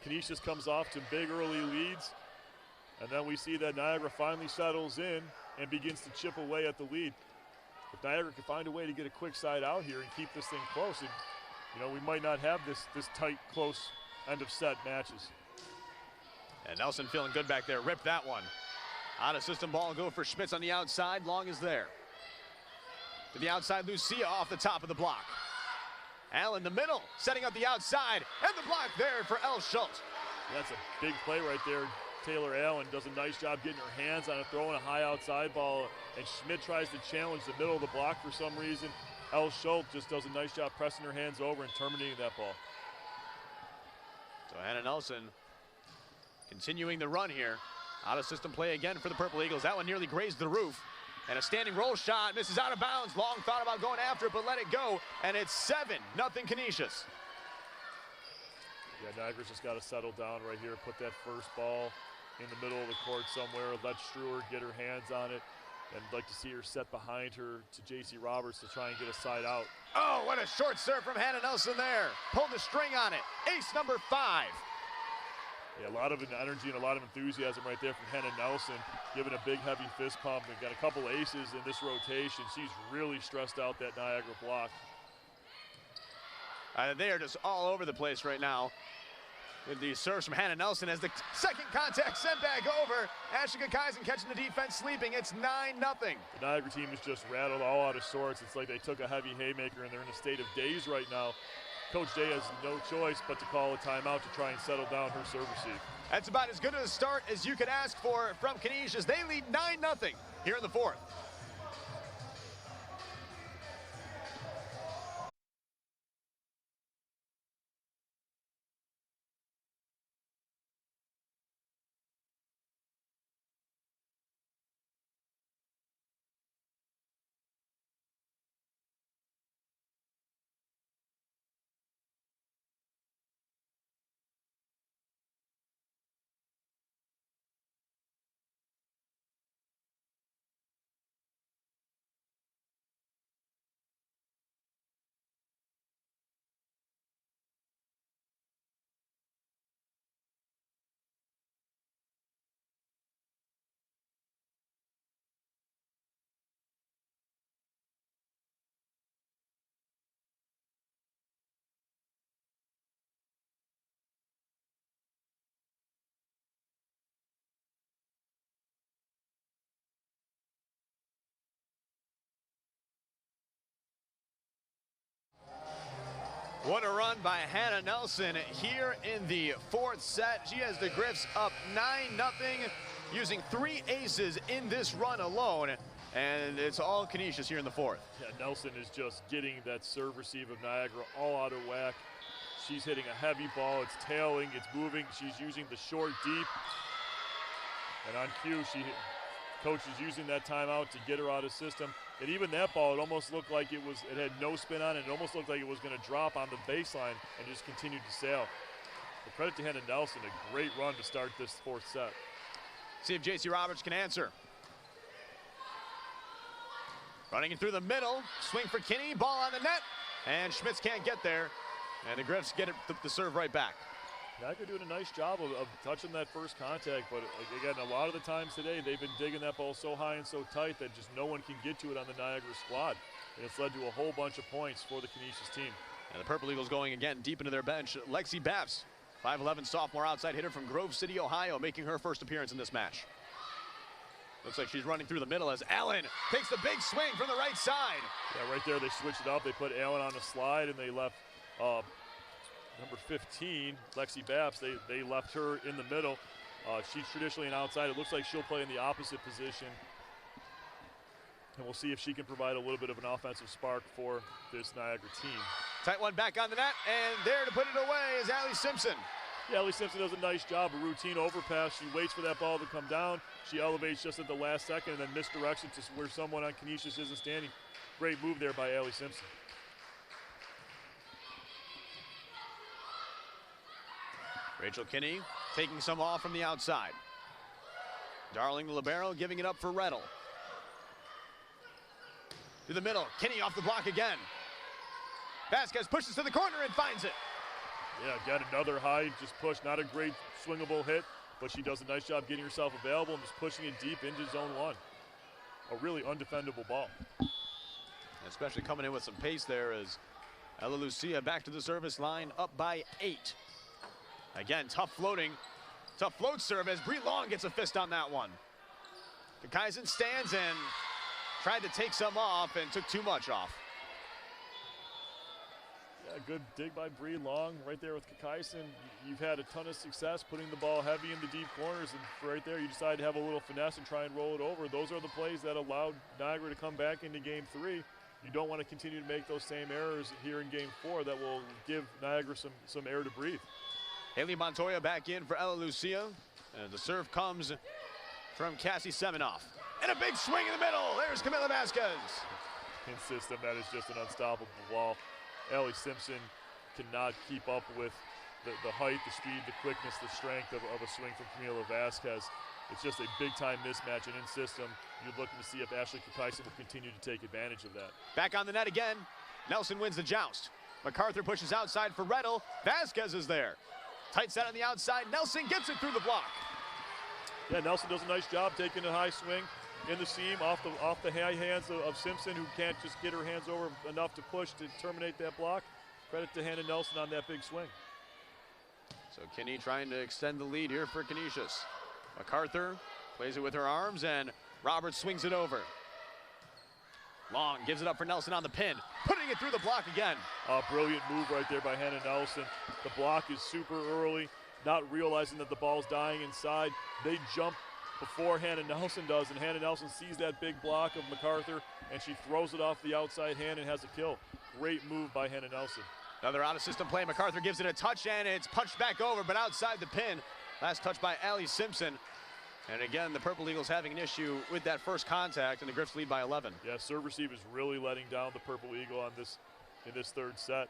Canisius comes off to big early leads, and then we see that Niagara finally settles in and begins to chip away at the lead. If Niagara can find a way to get a quick side out here and keep this thing close, and, we might not have this tight, close end of set matches. And Nelson feeling good back there. Ripped that one. Out of system ball, go for Schmitz on the outside. Long is there. To the outside, Lucia off the top of the block. Allen the middle, setting up the outside, and the block there for El Schultz. That's a big play right there. Taylor Allen does a nice job getting her hands on it, throwing a high outside ball, and Schmidt tries to challenge the middle of the block for some reason. El Schultz just does a nice job pressing her hands over and terminating that ball. So Hannah Nelson continuing the run here. Out of system play again for the Purple Eagles. That one nearly grazed the roof. And a standing roll shot, misses out of bounds. Long thought about going after it, but let it go. And it's 7-0 Canisius. Yeah, Niagara's just got to settle down right here. Put that first ball in the middle of the court somewhere. Let Struer get her hands on it. And like to see her set behind her to J.C. Roberts to try and get a side out. Oh, what a short serve from Hannah Nelson there. Pulled the string on it. Ace number 5. Yeah, a lot of energy and a lot of enthusiasm right there from Hannah Nelson, giving a big, heavy fist pump. We've got a couple aces in this rotation. She's really stressed out that Niagara block. They are just all over the place right now with the serves from Hannah Nelson as the second contact sent back over. Ashley Kakaisen catching the defense sleeping. It's 9-0. The Niagara team is just rattled all out of sorts. It's like they took a heavy haymaker and they're in a state of daze right now. Coach Day has no choice but to call a timeout to try and settle down her serve receive. That's about as good a start as you could ask for from Canisius. They lead 9-0 here in the fourth. What a run by Hannah Nelson here in the fourth set. She has the Griffs up 9-0, using 3 aces in this run alone. And it's all Canisius here in the fourth. Yeah, Nelson is just getting that serve receive of Niagara all out of whack. She's hitting a heavy ball. It's tailing, it's moving. She's using the short deep. And on cue, coach is using that timeout to get her out of system. And even that ball, it almost looked like it had no spin on it. It almost looked like it was going to drop on the baseline and just continued to sail. But credit to Hannah Nelson, a great run to start this fourth set. See if J.C. Roberts can answer. Running it through the middle, swing for Kinney, ball on the net, and Schmitz can't get there. And the Griffs get it, the serve right back. Niagara doing a nice job of touching that first contact, but again, a lot of the times today, they've been digging that ball so high and so tight that just no one can get to it on the Niagara squad. And it's led to a whole bunch of points for the Canisius team. And the Purple Eagles going again deep into their bench. Lexi Baps, 5'11" sophomore outside hitter from Grove City, Ohio, making her first appearance in this match. Looks like she's running through the middle as Allen takes the big swing from the right side. Yeah, right there they switched it up. They put Allen on the slide and they left number 15, Lexi Baps, they left her in the middle. She's traditionally an outside. It looks like she'll play in the opposite position. And we'll see if she can provide a little bit of an offensive spark for this Niagara team. Tight one back on the net, and there to put it away is Allie Simpson. Yeah, Allie Simpson does a nice job, a routine overpass. She waits for that ball to come down. She elevates just at the last second and then misdirects it to where someone on Canisius isn't standing. Great move there by Allie Simpson. Rachel Kinney taking some off from the outside. Darling, the libero, giving it up for Rettel. To the middle, Kinney off the block again. Vasquez pushes to the corner and finds it. Yeah, again, another high, just push, not a great swingable hit, but she does a nice job getting herself available and just pushing it deep into zone one. A really undefendable ball. Especially coming in with some pace there as Ella Lucia back to the service line, up by 8. Again, tough float serve as Bree Long gets a fist on that one. Kakaisen stands and tried to take some off and took too much off. Yeah, good dig by Bree Long right there with Kakaisen. You've had a ton of success putting the ball heavy in the deep corners, and right there you decide to have a little finesse and try and roll it over. Those are the plays that allowed Niagara to come back into game 3. You don't want to continue to make those same errors here in game 4 that will give Niagara some air to breathe. Haley Montoya back in for Ella Lucia. And the serve comes from Cassie Semenoff. And a big swing in the middle. There's Camila Vasquez. In system, that is just an unstoppable ball. Allie Simpson cannot keep up with the height, the speed, the quickness, the strength of a swing from Camila Vasquez. It's just a big-time mismatch, and in system, you're looking to see if Ashley Kakaisen will continue to take advantage of that. Back on the net again. Nelson wins the joust. MacArthur pushes outside for Rettel. Vasquez is there. Tight set on the outside. Nelson gets it through the block. Yeah, Nelson does a nice job taking a high swing in the seam off the high hands of Simpson, who can't just get her hands over enough to push to terminate that block. Credit to Hannah Nelson on that big swing. So Kinney trying to extend the lead here for Canisius. MacArthur plays it with her arms, and Roberts swings it over. Long gives it up for Nelson on the pin, putting it through the block again. A brilliant move right there by Hannah Nelson. The block is super early, not realizing that the ball's dying inside. They jump before Hannah Nelson does, and Hannah Nelson sees that big block of MacArthur, and she throws it off the outside hand and has a kill. Great move by Hannah Nelson. Another out-of-system play. MacArthur gives it a touch, and it's punched back over, but outside the pin. Last touch by Allie Simpson. And again, the Purple Eagles having an issue with that first contact, and the Griffs lead by 11. Yeah, serve receive is really letting down the Purple Eagle on in this third set.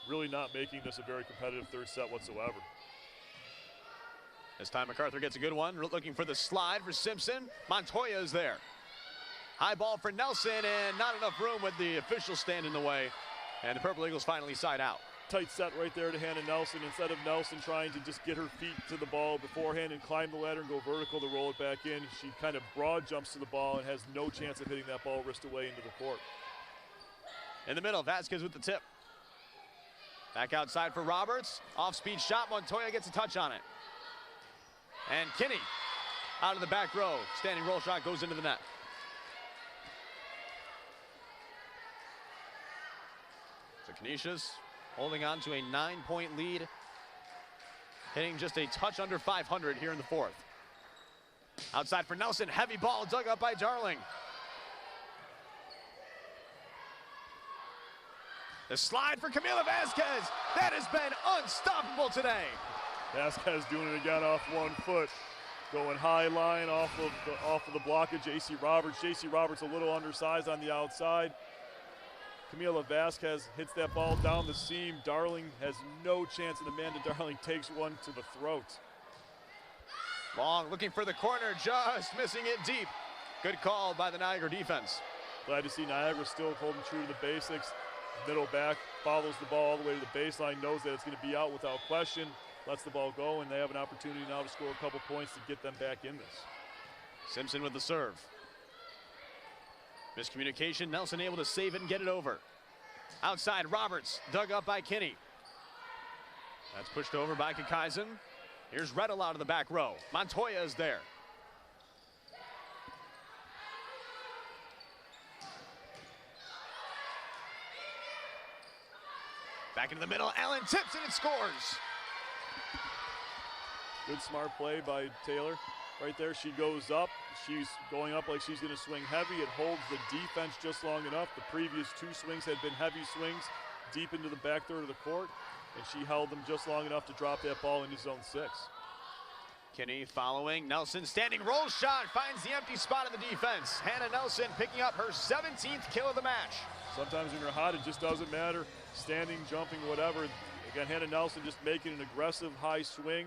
Really not making this a very competitive third set whatsoever. This time MacArthur gets a good one, looking for the slide for Simpson. Montoya is there. High ball for Nelson, and not enough room with the officials stand in the way. And the Purple Eagles finally side out. Tight set right there to Hannah Nelson. Instead of Nelson trying to just get her feet to the ball beforehand and climb the ladder and go vertical to roll it back in, she kind of broad jumps to the ball and has no chance of hitting that ball wrist away into the court. In the middle, Vasquez with the tip. Back outside for Roberts. Off-speed shot, Montoya gets a touch on it. And Kinney out of the back row. Standing roll shot goes into the net. So Canisius holding on to a 9-point lead, hitting just a touch under 500 here in the fourth. Outside for Nelson, heavy ball dug up by Darling. The slide for Camila Vasquez. That has been unstoppable today. Vasquez doing it again off one foot. Going high line off of the block of J.C. Roberts. J.C. Roberts a little undersized on the outside. Camila Vasquez hits that ball down the seam. Darling has no chance, and Amanda Darling takes one to the throat. Long looking for the corner, just missing it deep. Good call by the Niagara defense. Glad to see Niagara still holding true to the basics. Middle back follows the ball all the way to the baseline, knows that it's going to be out without question, lets the ball go, and they have an opportunity now to score a couple points to get them back in this. Simpson with the serve. Miscommunication, Nelson able to save it and get it over. Outside, Roberts, dug up by Kinney. That's pushed over by Kakaisen. Here's Rettel out of the back row. Montoya is there. Back into the middle, Allen tips and it scores. Good smart play by Taylor. Right there, she goes up. She's going up like she's going to swing heavy. It holds the defense just long enough. The previous two swings had been heavy swings deep into the back third of the court, and she held them just long enough to drop that ball into zone 6. Kinney following. Nelson standing roll shot, finds the empty spot in the defense. Hannah Nelson picking up her 17th kill of the match. Sometimes when you're hot, it just doesn't matter. Standing, jumping, whatever. Again, Hannah Nelson just making an aggressive high swing,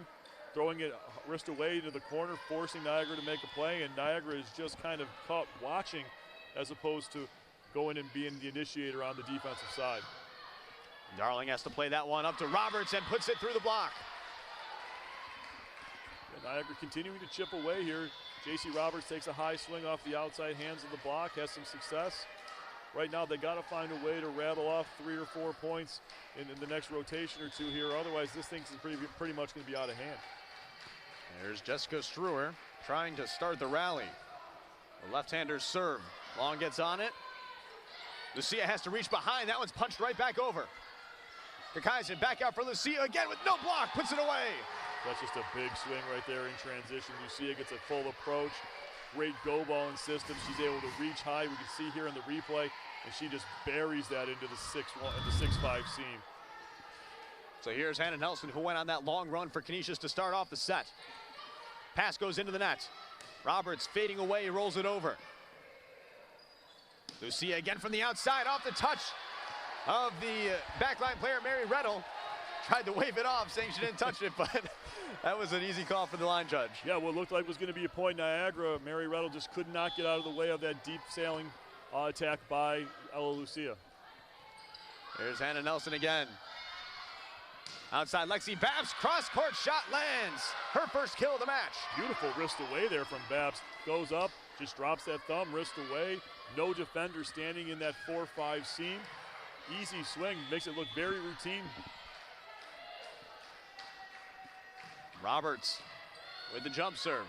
throwing it wrist away to the corner, forcing Niagara to make a play, and Niagara is just kind of caught watching as opposed to going and being the initiator on the defensive side. Darling has to play that one up to Roberts and puts it through the block. And Niagara continuing to chip away here. J.C. Roberts takes a high swing off the outside hands of the block, has some success. Right now, they got to find a way to rattle off 3 or 4 points in the next rotation or two here. Otherwise, this thing's pretty much going to be out of hand. There's Jessica Struer trying to start the rally. The left-hander's serve. Long gets on it. Lucia has to reach behind. That one's punched right back over. Kakaisen back out for Lucia again with no block. Puts it away. That's just a big swing right there in transition. Lucia gets a full approach. Great go-balling system. She's able to reach high. We can see here in the replay, and she just buries that into the 6-5 seam. So here's Hannah Nelson, who went on that long run for Canisius to start off the set. Pass goes into the net. Roberts fading away, rolls it over. Lucia again from the outside, off the touch of the backline player, Mary Rettel. Tried to wave it off, saying she didn't touch it, but that was an easy call for the line judge. Yeah, what looked like was going to be a point Niagara. Mary Rettel just could not get out of the way of that deep sailing attack by Ella Lucia. Here's Hannah Nelson again. Outside, Lexi Babs, cross-court shot lands. Her first kill of the match. Beautiful wrist away there from Babs. Goes up, just drops that thumb, wrist away. No defender standing in that 4-5 seam. Easy swing, makes it look very routine. Roberts with the jump serve.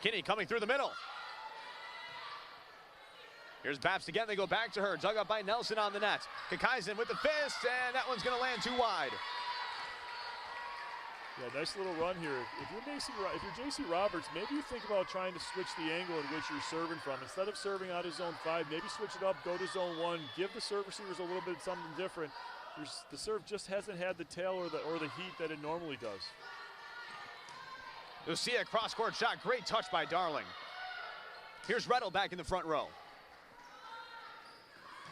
Kinney coming through the middle. Here's Babs again. They go back to her. Dug up by Nelson on the net. Kakaisen with the fist, and that one's going to land too wide. Yeah, nice little run here. If you're J.C. Roberts, maybe you think about trying to switch the angle in which you're serving from. Instead of serving out of zone 5, maybe switch it up, go to zone 1, give the serve receivers a little bit something different. The serve just hasn't had the tail or the heat that it normally does. Lucia cross-court shot. Great touch by Darling. Here's Rettel back in the front row.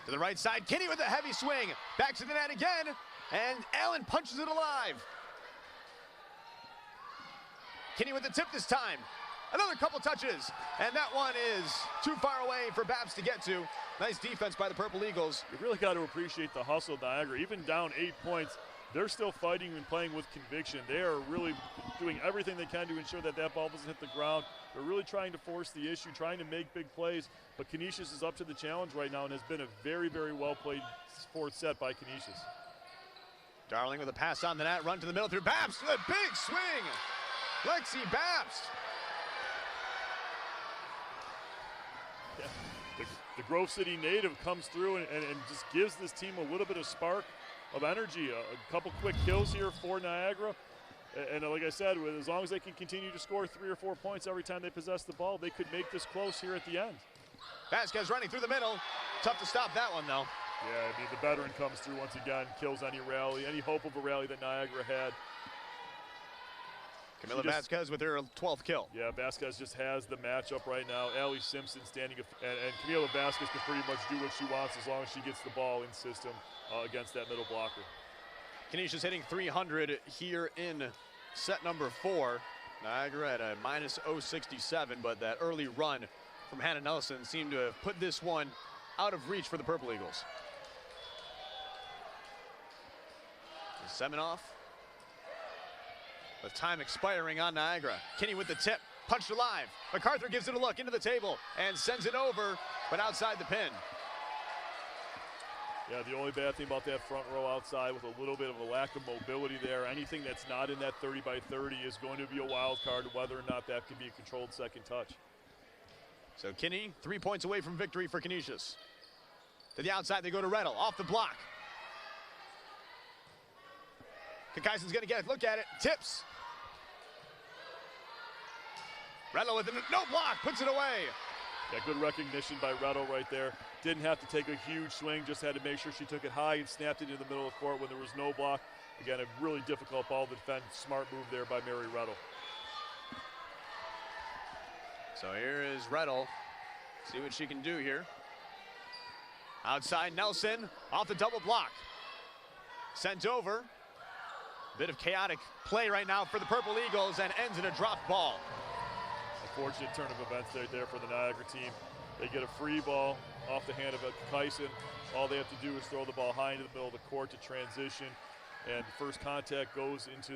To the right side, Kinney with a heavy swing. Back to the net again, and Allen punches it alive. Kinney with the tip this time. Another couple touches, and that one is too far away for Babs to get to. Nice defense by the Purple Eagles. You really got to appreciate the hustle, Niagara. Even down 8 points, they're still fighting and playing with conviction. They are really doing everything they can to ensure that that ball doesn't hit the ground. They're really trying to force the issue, trying to make big plays. But Canisius is up to the challenge right now and has been a very, very well-played fourth set by Canisius. Darling with a pass on the net, run to the middle through Babs with a big swing. Lexi Babs. Yeah. The Grove City native comes through and just gives this team a little bit of spark of energy. A couple quick kills here for Niagara. And like I said, as long as they can continue to score 3 or 4 points every time they possess the ball, they could make this close here at the end. Vasquez running through the middle. Tough to stop that one, though. Yeah, I mean, the veteran comes through once again, kills any rally, any hope of a rally that Niagara had. Camila Vasquez with her 12th kill. Yeah, Vasquez just has the matchup right now. Allie Simpson standing, and Camila Vasquez can pretty much do what she wants as long as she gets the ball in system against that middle blocker. Canisius hitting 300 here in set number 4. Niagara at a minus 067, but that early run from Hannah Nelson seemed to have put this one out of reach for the Purple Eagles. Semenoff with time expiring on Niagara. Kinney with the tip, punched alive. MacArthur gives it a look into the table and sends it over, but outside the pin. Yeah, the only bad thing about that front row outside with a little bit of a lack of mobility there, anything that's not in that 30 by 30 is going to be a wild card, whether or not that can be a controlled second touch. So Kinney, 3 points away from victory for Canisius. To the outside, they go to Rettel, off the block. Kakaisen's gonna get a look at it, tips. Rettel with no block, puts it away. Yeah, good recognition by Rettel right there. Didn't have to take a huge swing, just had to make sure she took it high and snapped it in the middle of the court when there was no block. Again, a really difficult ball to defend. Smart move there by Mary Rettel. So here is Rettel. See what she can do here. Outside Nelson, off the double block. Sent over. Bit of chaotic play right now for the Purple Eagles and ends in a dropped ball. Unfortunate turn of events right there for the Niagara team. They get a free ball off the hand of Kakaisen. All they have to do is throw the ball high into the middle of the court to transition. And first contact goes into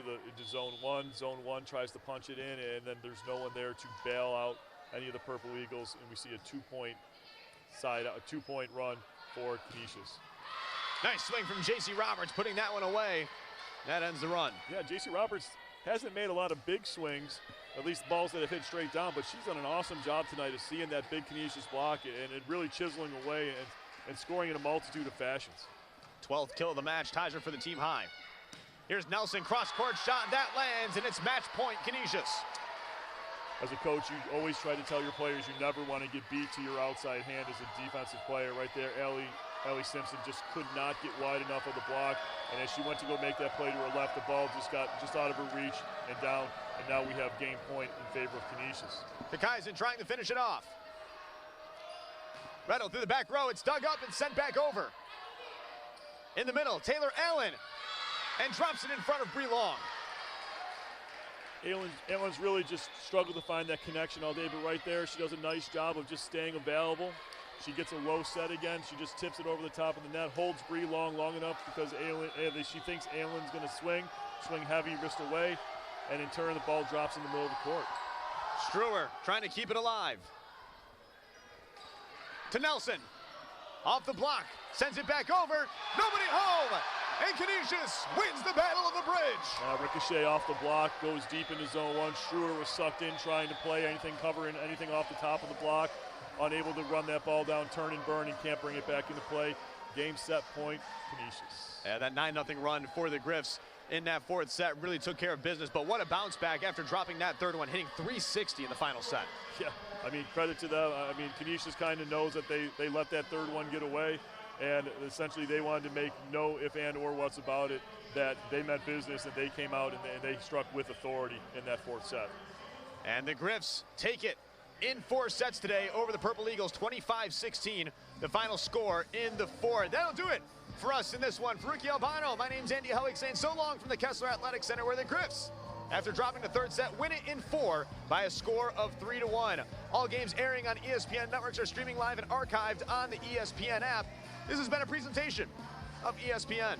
zone 1. Zone 1 tries to punch it in, and then there's no one there to bail out any of the Purple Eagles. And we see a two-point run for Canisius. Nice swing from J.C. Roberts, putting that one away. That ends the run. Yeah, J.C. Roberts hasn't made a lot of big swings, at least balls that have hit straight down, but she's done an awesome job tonight of seeing that big Canisius block and really chiseling away and scoring in a multitude of fashions. 12th kill of the match, ties her for the team high. Here's Nelson, cross-court shot, that lands, and it's match point Canisius. As a coach, you always try to tell your players you never want to get beat to your outside hand as a defensive player. Right there, Allie Simpson just could not get wide enough of the block, and as she went to go make that play to her left, the ball just got out of her reach and down, and now we have game point in favor of Canisius. Kakaisen trying to finish it off. Rettel through the back row, it's dug up and sent back over. In the middle, Taylor Allen, and drops it in front of Bree Long. Allen's really just struggled to find that connection all day, but right there, she does a nice job of just staying available. She gets a low set again. She just tips it over the top of the net, holds Bree long enough because she thinks Allen's going to swing heavy, wrist away, and in turn the ball drops in the middle of the court. Struer trying to keep it alive. To Nelson, off the block, sends it back over, nobody home, and Canisius wins the Battle of the Bridge. Ricochet off the block, goes deep into zone 1. Struer was sucked in, trying to play anything, covering anything off the top of the block. Unable to run that ball down, turn and burn, and can't bring it back into play. Game, set, point, Canisius. Yeah, that 9-0 run for the Griffs in that 4th set really took care of business, but what a bounce back after dropping that 3rd one, hitting 360 in the final set. Yeah, I mean, credit to them. I mean, Canisius kind of knows that they let that 3rd one get away, and essentially they wanted to make no if and or what's about it, that they meant business, and they came out and they struck with authority in that 4th set. And the Griffs take it in 4 sets today over the Purple Eagles, 25-16, the final score in the 4th. That'll do it for us in this one. For Ricky Albano, my name's Andy Hellig saying so long from the Kessler Athletic Center, where the Griffs, after dropping the 3rd set, win it in 4 by a score of 3-1. All games airing on ESPN networks are streaming live and archived on the ESPN app. This has been a presentation of ESPN.